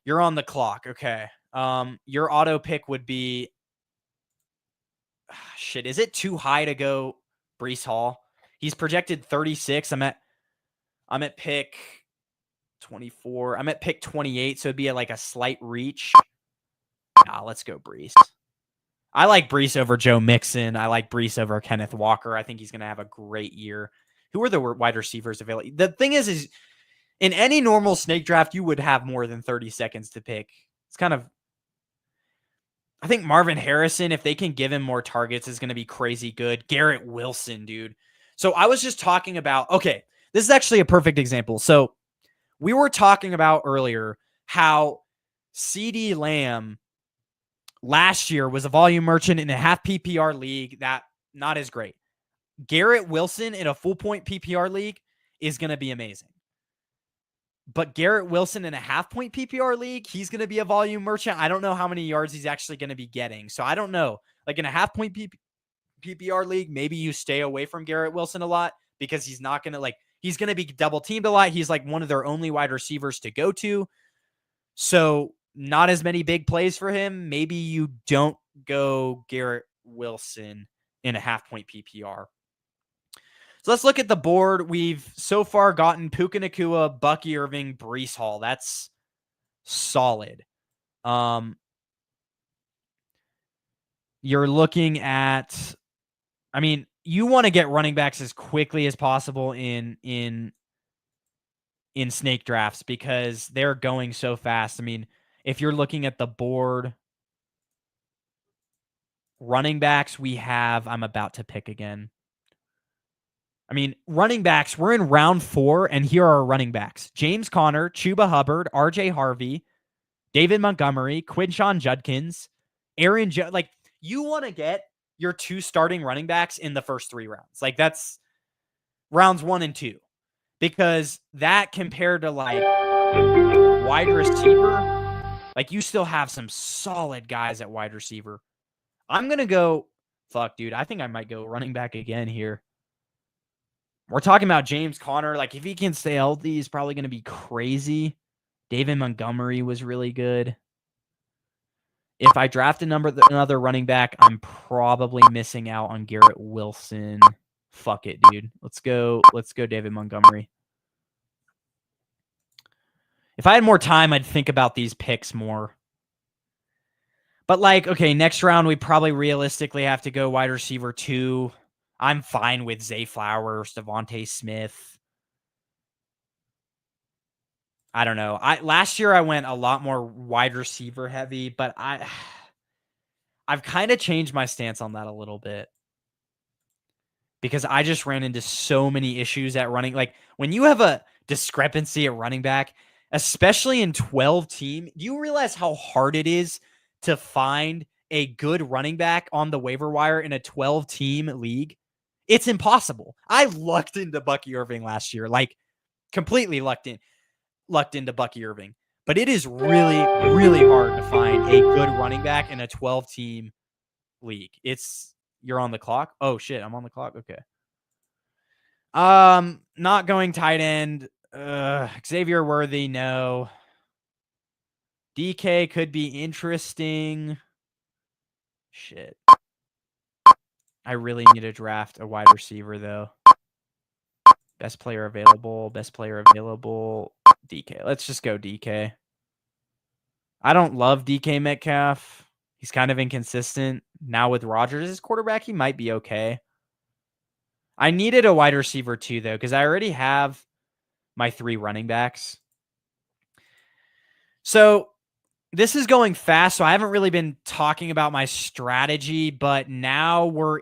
you're on the clock. Okay. Your auto pick would be, shit, is it too high to go Breece Hall? He's projected 36. I'm at pick 24. I'm at pick 28, so it'd be like a slight reach. Nah, let's go Breece. I like Breece over Joe Mixon. I like Breece over Kenneth Walker. I think he's going to have a great year. Who are the wide receivers available? The thing is in any normal snake draft, you would have more than 30 seconds to pick. It's kind of, I think Marvin Harrison, if they can give him more targets, is going to be crazy good. Garrett Wilson, dude. So I was just talking about, okay, this is actually a perfect example. So we were talking about earlier how CeeDee Lamb last year was a volume merchant in a half PPR league. That not as great. Garrett Wilson in a full point PPR league is going to be amazing. But Garrett Wilson in a half point PPR league, he's going to be a volume merchant. I don't know how many yards he's actually going to be getting. So I don't know. Like in a half point PPR league, maybe you stay away from Garrett Wilson a lot, because he's not going to he's going to be double teamed a lot. He's like one of their only wide receivers to go to. So not as many big plays for him. Maybe you don't go Garrett Wilson in a half point PPR. So let's look at the board. We've so far gotten Puka Nacua, Bucky Irving, Breece Hall. That's solid. you're looking at, I mean, you want to get running backs as quickly as possible in snake drafts because they're going so fast. I mean, if you're looking at the board, running backs we have, I'm about to pick again. I mean, running backs, we're in round 4, and here are our running backs. James Conner, Chuba Hubbard, RJ Harvey, David Montgomery, Quinshon Judkins, Aaron Jones. Like, you want to get your 2 starting running backs in the first 3 rounds. Like, that's rounds 1 and 2. Because that compared to, like, wide receiver, like, you still have some solid guys at wide receiver. I'm going to go, fuck, dude, I think I might go running back again here. We're talking about James Conner. Like, if he can stay healthy, he's probably going to be crazy. David Montgomery was really good. If I draft another running back, I'm probably missing out on Garrett Wilson. Fuck it, dude. Let's go David Montgomery. If I had more time, I'd think about these picks more. But, like, okay, next round, we probably realistically have to go wide receiver 2. I'm fine with Zay Flowers, Devontae Smith. I don't know. Last year I went a lot more wide receiver heavy, but I've kind of changed my stance on that a little bit. Because I just ran into so many issues at running. Like, when you have a discrepancy at running back, especially in 12 team, do you realize how hard it is to find a good running back on the waiver wire in a 12 team league? It's impossible. I lucked into Bucky Irving last year, like completely lucked into Bucky Irving. But it is really, really hard to find a good running back in a 12 team league. You're on the clock. Oh shit, I'm on the clock. Okay. Not going tight end. Xavier Worthy, no. DK could be interesting. Shit. I really need to draft a wide receiver, though. Best player available. DK. Let's just go DK. I don't love DK Metcalf. He's kind of inconsistent. Now with Rodgers as quarterback, he might be okay. I needed a wide receiver, too, though, because I already have my 3 running backs. So this is going fast, so I haven't really been talking about my strategy, but now we're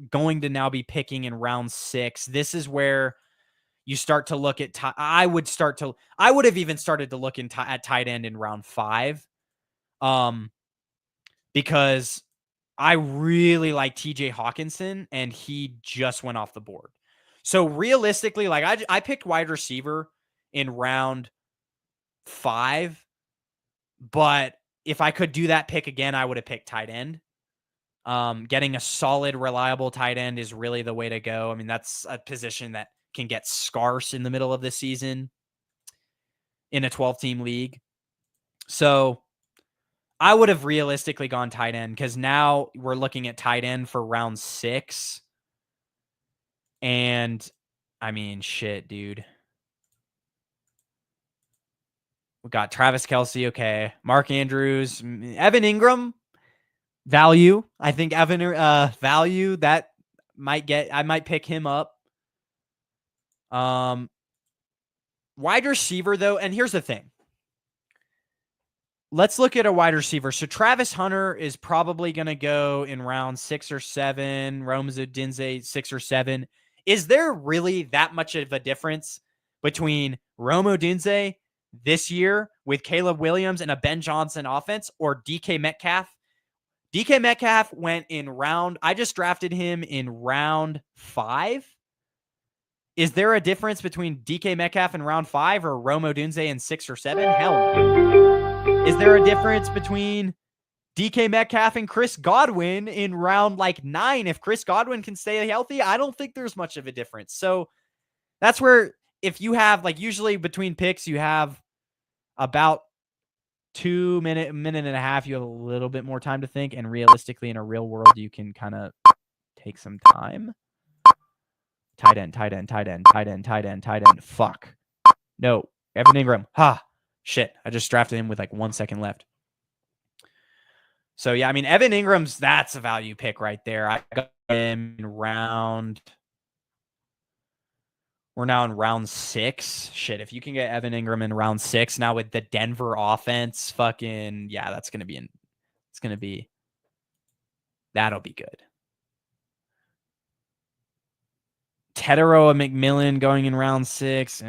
going to now be picking in round 6. This is where you start to look at I would have even started to look at tight end in round 5. Because I really like TJ Hawkinson and he just went off the board. So realistically, like I picked wide receiver in round 5. But if I could do that pick again, I would have picked tight end. Getting a solid, reliable tight end is really the way to go. I mean, that's a position that can get scarce in the middle of the season in a 12-team league. So I would have realistically gone tight end because now we're looking at tight end for round 6. And, I mean, shit, dude. We got Travis Kelce, okay. Mark Andrews, Evan Ingram, value. I think Evan value that I might pick him up. Wide receiver though, and here's the thing. Let's look at a wide receiver. So Travis Hunter is probably going to go in round 6 or 7. Rome Odunze 6 or 7. Is there really that much of a difference between Rome Odunze this year with Caleb Williams and a Ben Johnson offense or DK Metcalf? DK Metcalf went in I just drafted him in round 5. Is there a difference between DK Metcalf in round 5 or Rome Odunze in 6 or 7? Hell no. Is there a difference between DK Metcalf and Chris Godwin in round 9? If Chris Godwin can stay healthy, I don't think there's much of a difference. So that's where if you have usually between picks, you have about 2 minute and a half, you have a little bit more time to think. And realistically, in a real world, you can kind of take some time. Tight end. Fuck. No. Evan Ingram. Ha. Shit. I just drafted him with 1 second left. So yeah, I mean, Evan Ingram's, that's a value pick right there. I got him in round. We're now in round 6. Shit, if you can get Evan Ingram in round 6 now with the Denver offense, fucking yeah, that's gonna be that'll be good. Tedero McMillan going in round 6.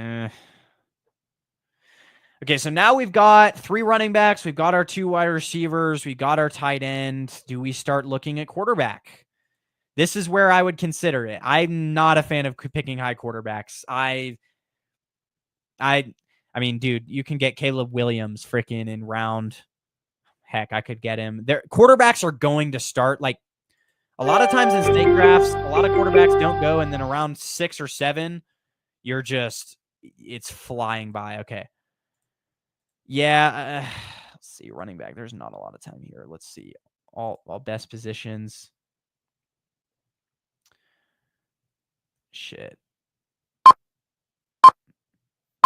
Okay, so now we've got 3 running backs. We've got our 2 wide receivers. We've got our tight end. Do we start looking at quarterback? This is where I would consider it. I'm not a fan of picking high quarterbacks. I mean, dude, you can get Caleb Williams freaking in round. Heck, I could get him. Their quarterbacks are going to start like a lot of times in snake drafts. A lot of quarterbacks don't go, and then around 6 or 7, you're just it's flying by. Okay. Yeah, let's see. Running back. There's not a lot of time here. Let's see. All best positions. Shit.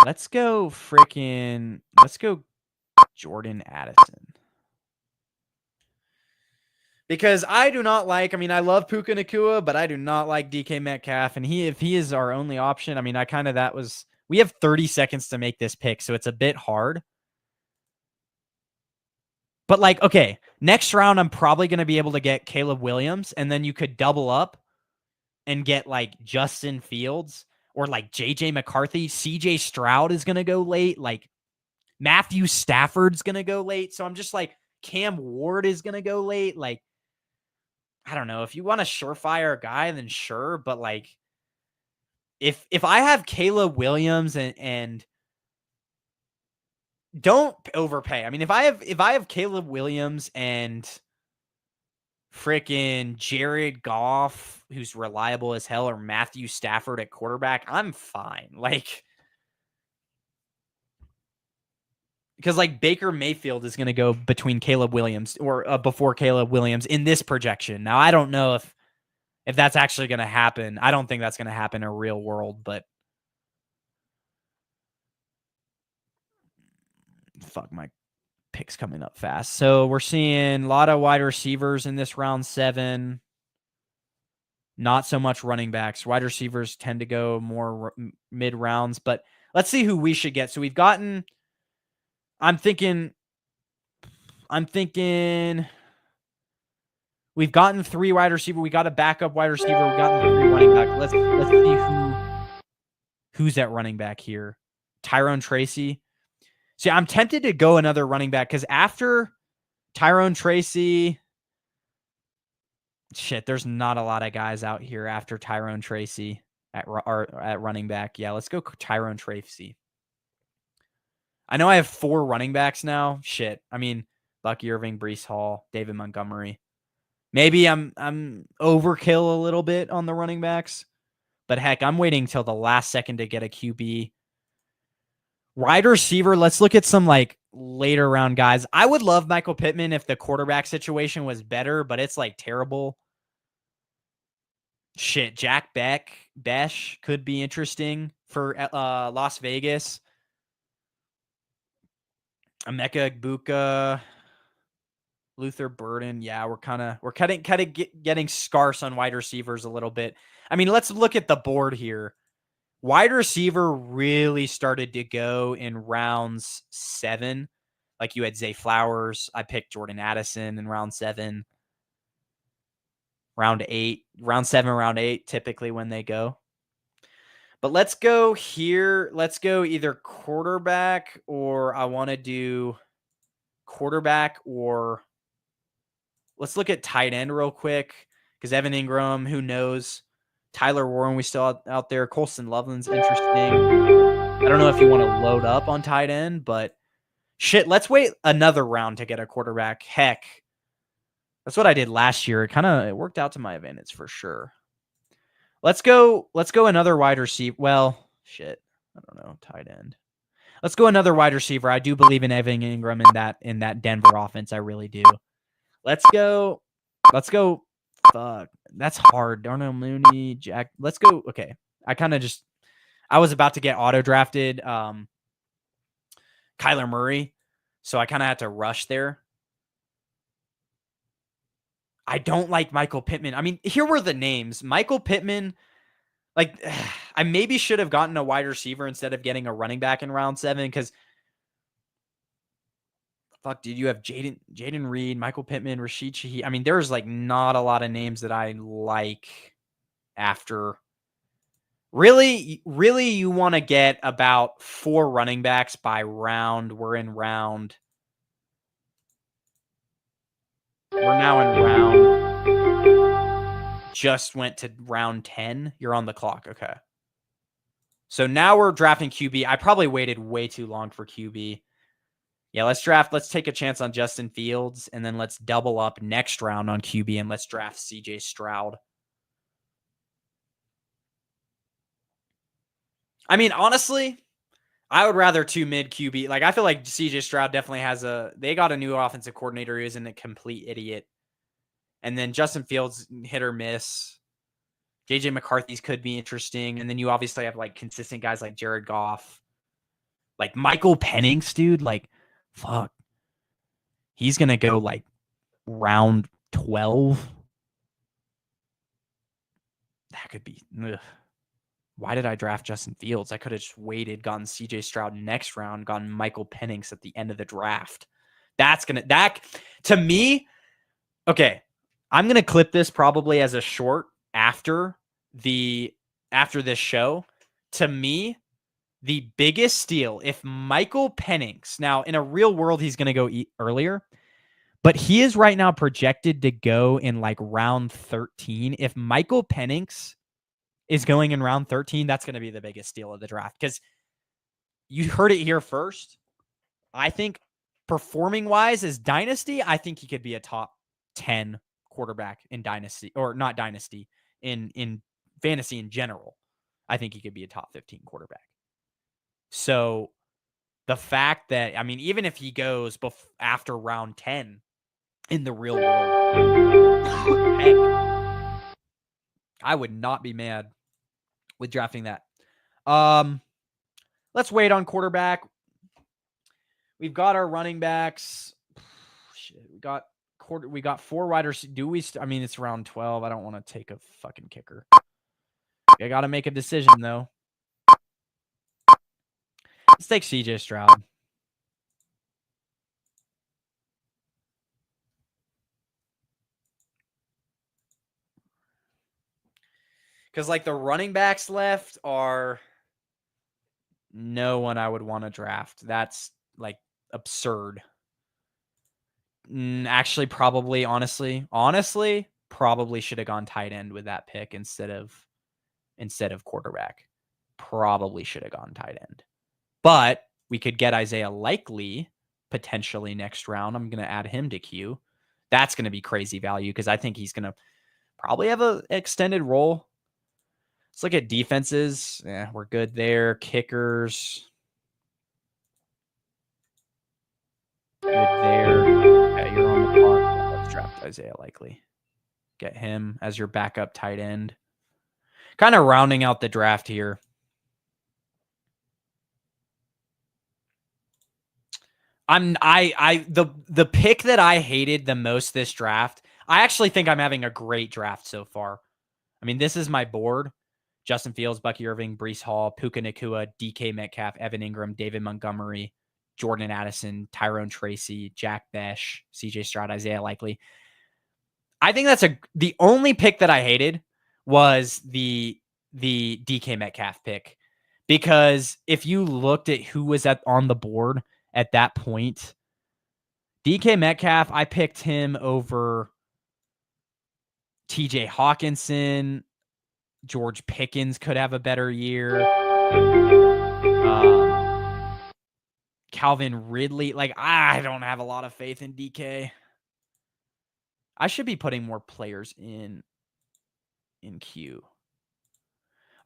Let's go Jordan Addison. Because I do not like, I mean, I love Puka Nacua, but I do not like DK Metcalf. And if he is our only option, I mean, we have 30 seconds to make this pick, so it's a bit hard. But like, okay, next round, I'm probably going to be able to get Caleb Williams, and then you could double up and get like Justin Fields or like JJ McCarthy. CJ Stroud is going to go late. Like Matthew Stafford's going to go late. So I'm just like, Cam Ward is going to go late. Like, I don't know. If you want a surefire guy, then sure. But like, if I have Caleb Williams and don't overpay. I mean, if I have Caleb Williams and freaking Jared Goff, who's reliable as hell, or Matthew Stafford at quarterback, I'm fine. Like, because like Baker Mayfield is going to go between Caleb Williams or before Caleb Williams in this projection. Now, I don't know if that's actually going to happen. I don't think that's going to happen in a real world, but fuck, my picks coming up fast. So we're seeing a lot of wide receivers in this round 7. Not so much running backs. Wide receivers tend to go more mid rounds, but let's see who we should get. So we've gotten, I'm thinking we've gotten 3 wide receiver. We got a backup wide receiver. We've gotten 3 running back. Let's see who's at running back here. Tyrone Tracy. See, I'm tempted to go another running back because after Tyrone Tracy, shit, there's not a lot of guys out here after Tyrone Tracy at running back. Yeah, let's go Tyrone Tracy. I know I have 4 running backs now. Shit. I mean, Bucky Irving, Breece Hall, David Montgomery. Maybe I'm overkill a little bit on the running backs, but heck, I'm waiting till the last second to get a QB. Wide receiver, let's look at some like later round guys. I would love Michael Pittman if the quarterback situation was better, but it's like terrible. Shit, Jack Besh could be interesting for Las Vegas. Emeka Egbuka, Luther Burden. Yeah, we're kind of getting scarce on wide receivers a little bit. I mean, let's look at the board here. Wide receiver really started to go in rounds 7. Like you had Zay Flowers. I picked Jordan Addison in round 7. Round 8. Round 7, round 8, typically when they go. But let's go here. Let's go either quarterback or I want to do quarterback or let's look at tight end real quick because Evan Ingram, who knows? Tyler Warren, we still out there. Colston Loveland's interesting. I don't know if you want to load up on tight end, but shit, let's wait another round to get a quarterback. Heck, that's what I did last year. It worked out to my advantage for sure. Let's go another wide receiver. Well, shit, I don't know, tight end. Let's go another wide receiver. I do believe in Evan Ingram in that Denver offense. I really do. Let's go. Fuck, that's hard. Darnell Mooney, Jack. Let's go. Okay, I was about to get auto drafted. Kyler Murray, so I kind of had to rush there. I don't like Michael Pittman. I mean, here were the names. Michael Pittman, like, I maybe should have gotten a wide receiver instead of getting a running back in round 7 because fuck, dude, you have Jaden Reed, Michael Pittman, Rashid Shaheed. I mean, there's like not a lot of names that I like after. Really, you want to get about 4 running backs by round. We're now in round. Just went to round 10. You're on the clock. Okay. So now we're drafting QB. I probably waited way too long for QB. Yeah, let's take a chance on Justin Fields, and then let's double up next round on QB, and let's draft CJ Stroud. I mean, honestly, I would rather 2 mid QB. Like, I feel like CJ Stroud definitely has they got a new offensive coordinator who isn't a complete idiot. And then Justin Fields, hit or miss. JJ McCarthy's could be interesting. And then you obviously have like consistent guys like Jared Goff. Like Michael Penix, dude, like, fuck. He's going to go like round 12. That could be. Ugh. Why did I draft Justin Fields? I could have just waited, gotten CJ Stroud next round, gotten Michael Penix at the end of the draft. That to me, okay, I'm going to clip this probably as a short after this show. To me, the biggest steal, if Michael Penix, now in a real world, he's going to go earlier, but he is right now projected to go in like round 13. If Michael Penix is going in round 13, that's going to be the biggest steal of the draft because you heard it here first. I think performing wise as dynasty, I think he could be a top 10 quarterback in dynasty, or not dynasty, in fantasy in general. I think he could be a top 15 quarterback. So the fact that, I mean, even if he goes after round 10 in the real world, heck, I would not be mad with drafting that. Let's wait on quarterback. We've got our running backs. Shit, we got 4 wide receivers. I mean, it's round 12. I don't want to take a fucking kicker. I got to make a decision though. Let's take CJ Stroud. Because like the running backs left are no one I would want to draft. That's like absurd. Actually, probably, honestly, probably should have gone tight end with that pick instead of quarterback. Probably should have gone tight end. But we could get Isaiah Likely potentially next round. I'm going to add him to queue. That's going to be crazy value because I think he's going to probably have an extended role. Let's look at defenses. Yeah, we're good there. Kickers. Good there. Okay, you're on the clock. Let's draft Isaiah Likely. Get him as your backup tight end. Kind of rounding out the draft here. The pick that I hated the most this draft, I actually think I'm having a great draft so far. I mean, this is my board. Justin Fields, Bucky Irving, Breece Hall, Puka Nacua, DK Metcalf, Evan Ingram, David Montgomery, Jordan Addison, Tyrone Tracy, Jack Besh, CJ Stroud, Isaiah Likely. I think that's the only pick that I hated was the DK Metcalf pick. Because if you looked at who was on the board at that point, DK Metcalf, I picked him over TJ Hawkinson. George Pickens could have a better year. Calvin Ridley. Like, I don't have a lot of faith in DK. I should be putting more players in queue.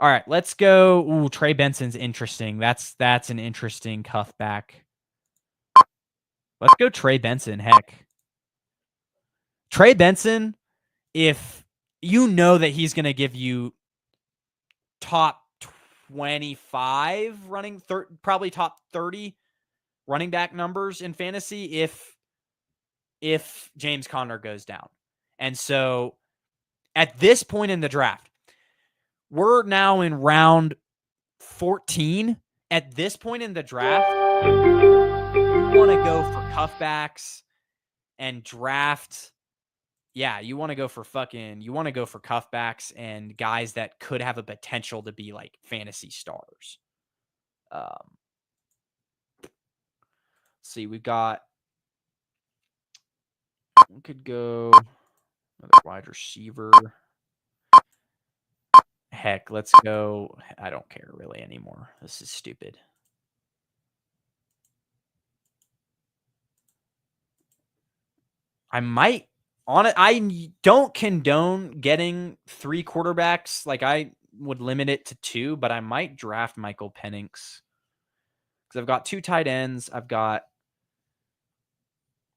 All right, let's go. Ooh, Trey Benson's interesting. That's an interesting cuff back. Let's go Trey Benson. Heck. Trey Benson, if you know that he's going to give you top 25 running, probably top 30 running back numbers in fantasy if James Conner goes down. And so at this point in the draft, we're now in round 14. At this point in the draft, you want to go for cuffbacks and draft. Yeah, you want to go for cuffbacks and guys that could have a potential to be like fantasy stars. See, we could go another wide receiver. Heck, let's go. I don't care really anymore. This is stupid. I don't condone getting 3 quarterbacks. Like, I would limit it to 2, but I might draft Michael Penix because I've got 2 tight ends. I've got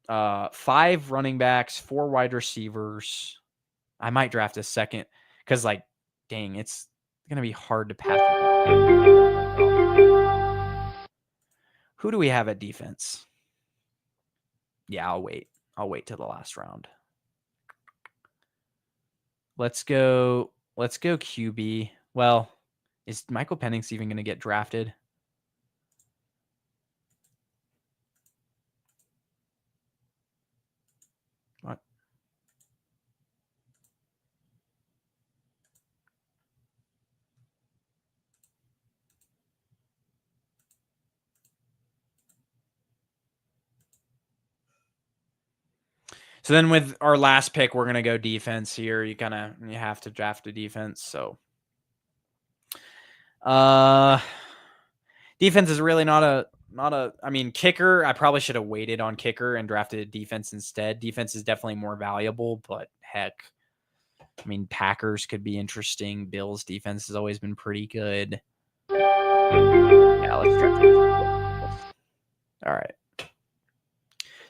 5 running backs, 4 wide receivers. I might draft a second because, like, dang, it's going to be hard to pass. Who do we have at defense? Yeah, I'll wait. I'll wait till the last round. Let's go QB. Well, is Michael Penix even going to get drafted? What? So then with our last pick, we're going to go defense here. You have to draft a defense. So defense is really not a I mean, kicker, I probably should have waited on kicker and drafted defense instead. Defense is definitely more valuable, but heck, I mean, Packers could be interesting. Bills defense has always been pretty good. Yeah, let's draft defense. All right.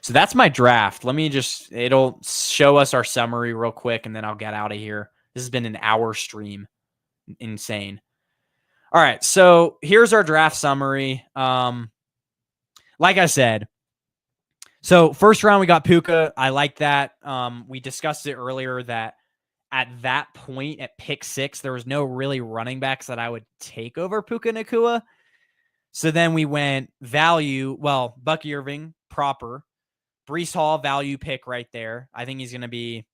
So that's my draft. It'll show us our summary real quick, and then I'll get out of here. This has been an hour stream. Insane. All right, so here's our draft summary. Like I said, so first round we got Puka. I like that. We discussed it earlier that at that point at pick 6, there was no really running backs that I would take over Puka Nacua. So then we went value. Well, Bucky Irving, proper. Breece Hall, value pick right there. I think he's going to be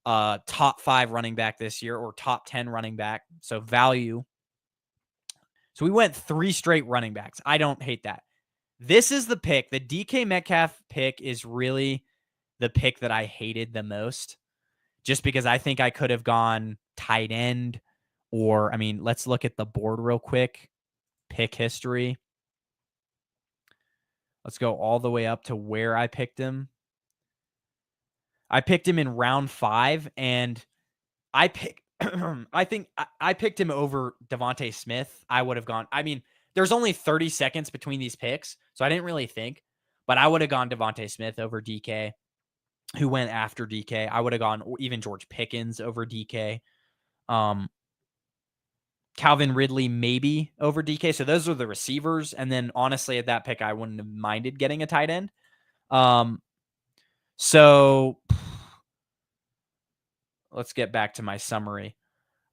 top 5 running back this year or top 10 running back. So value. So we went 3 straight running backs. I don't hate that. This is the pick. The DK Metcalf pick is really the pick that I hated the most, just because I think I could have gone tight end or, I mean, let's look at the board real quick. Pick history. Let's go all the way up to where I picked him. I picked him in round 5, and I think I picked him over Devontae Smith. I would have gone. I mean, there's only 30 seconds between these picks, so I didn't really think. But I would have gone Devontae Smith over DK, who went after DK. I would have gone even George Pickens over DK. Calvin Ridley maybe over DK. So those are the receivers. And then honestly, at that pick, I wouldn't have minded getting a tight end. So let's get back to my summary.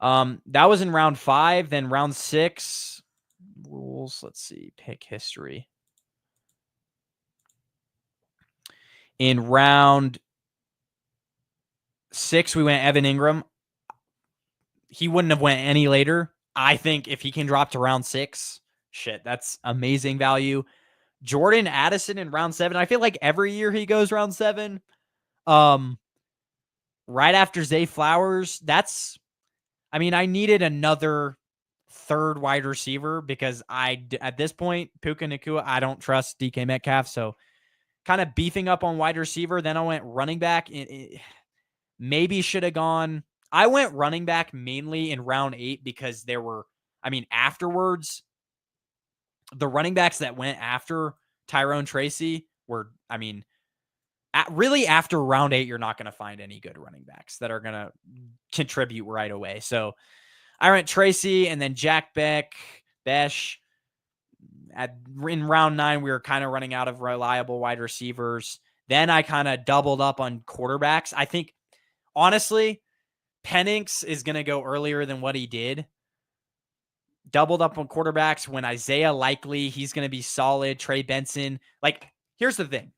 That was in round 5. Then round 6 rules. Let's see. Pick history. In round 6, we went Evan Ingram. He wouldn't have went any later. I think if he can drop to round 6, shit, that's amazing value. Jordan Addison in round 7. I feel like every year he goes round 7. Right after Zay Flowers. I needed another 3rd wide receiver because at this point, Puka Nacua, I don't trust DK Metcalf. So kind of beefing up on wide receiver. Then I went running back. Maybe should have gone. I went running back mainly in round 8 because there were, afterwards, the running backs that went after Tyrone Tracy were, really after round 8, you're not going to find any good running backs that are going to contribute right away. So I went Tracy and then Jack Besh. In round 9, we were kind of running out of reliable wide receivers. Then I kind of doubled up on quarterbacks. I think honestly, Penix is going to go earlier than what he did. Doubled up on quarterbacks when Isaiah Likely, he's going to be solid. Trey Benson. Like, here's the thing.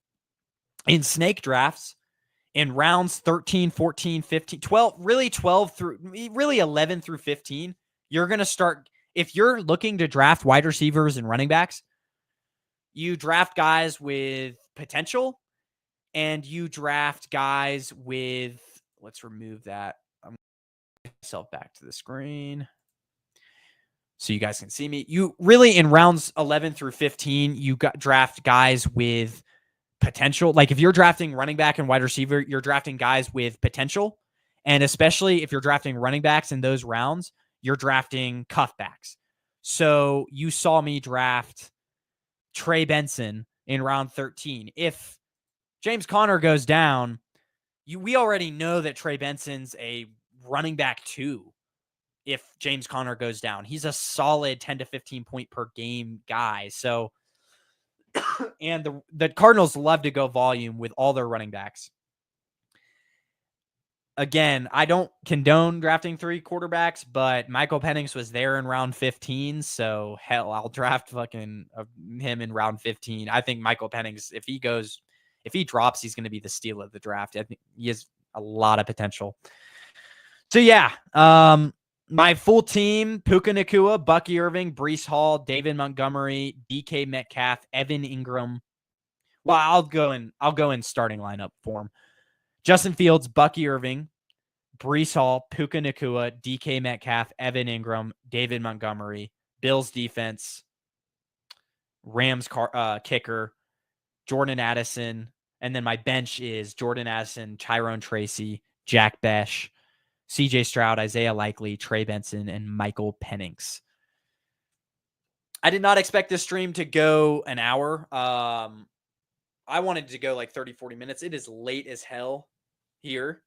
In snake drafts, in rounds 13, 14, 15, 12, really 12 through, really 11 through 15, you're going to start, if you're looking to draft wide receivers and running backs, you draft guys with potential and you draft guys with, let's remove that. I'm going to myself back to the screen so you guys can see me. You really, in rounds 11 through 15, you got draft guys with potential. Like if you're drafting running back and wide receiver, you're drafting guys with potential. And especially if you're drafting running backs in those rounds, you're drafting cuffbacks. So you saw me draft Trey Benson in round 13. If James Conner goes down, we already know that Trey Benson's a running back 2. If James Conner goes down, he's a solid 10 to 15 point per game guy. So, and the Cardinals love to go volume with all their running backs. Again, I don't condone drafting 3 quarterbacks, but Michael Penix was there in round 15. So hell, I'll draft fucking him in round 15. I think Michael Penix, if he drops, he's going to be the steal of the draft. I think he has a lot of potential. So yeah, my full team: Puka Nacua, Bucky Irving, Breece Hall, David Montgomery, DK Metcalf, Evan Ingram. Well, I'll go in starting lineup form. Justin Fields, Bucky Irving, Breece Hall, Puka Nacua, DK Metcalf, Evan Ingram, David Montgomery, Bills defense, Rams kicker, Jordan Addison, and then my bench is Jordan Addison, Tyrone Tracy, Jack Besh, CJ Stroud, Isaiah Likely, Trey Benson, and Michael Penix. I did not expect this stream to go an hour. I wanted to go like 30, 40 minutes. It is late as hell here.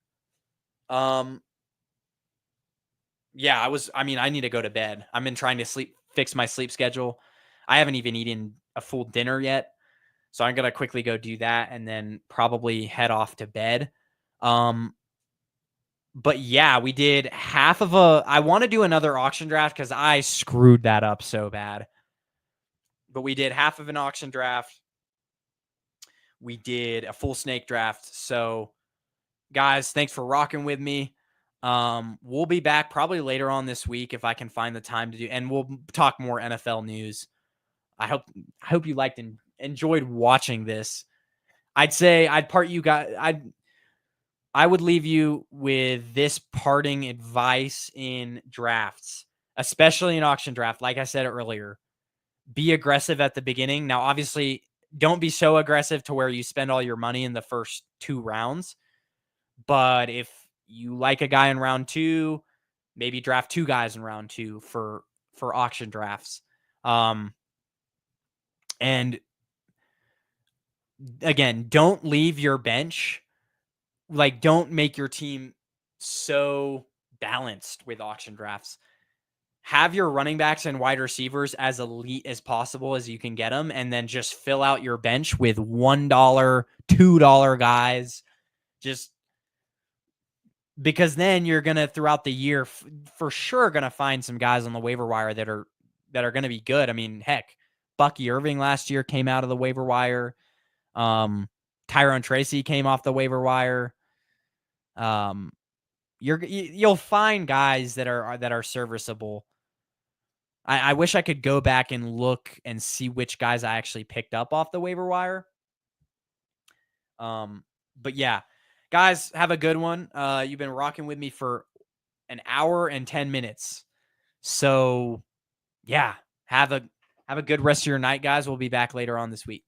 Yeah, I need to go to bed. I've been trying to fix my sleep schedule. I haven't even eaten a full dinner yet. So I'm going to quickly go do that and then probably head off to bed. But yeah, we did I want to do another auction draft because I screwed that up so bad. But we did half of an auction draft. We did a full snake draft. So guys, thanks for rocking with me. We'll be back probably later on this week if I can find the time to do, and we'll talk more NFL news. I hope you liked and enjoyed watching this. I'd say I would leave you with this parting advice in drafts, especially in auction draft. Like I said earlier, be aggressive at the beginning. Now, obviously, don't be so aggressive to where you spend all your money in the first 2 rounds. But if you like a guy in round 2, maybe draft 2 guys in round 2 for auction drafts. And again, don't leave your bench. Like, don't make your team so balanced with auction drafts. Have your running backs and wide receivers as elite as possible as you can get them, and then just fill out your bench with $1, $2 guys. Just because then you're going to, throughout the year, for sure going to find some guys on the waiver wire that are going to be good. I mean, heck, Bucky Irving last year came out of the waiver wire. Tyrone Tracy came off the waiver wire. You'll find guys that are serviceable. I wish I could go back and look and see which guys I actually picked up off the waiver wire. But yeah, guys, have a good one. You've been rocking with me for an hour and 10 minutes. So yeah, have a good rest of your night, guys. We'll be back later on this week.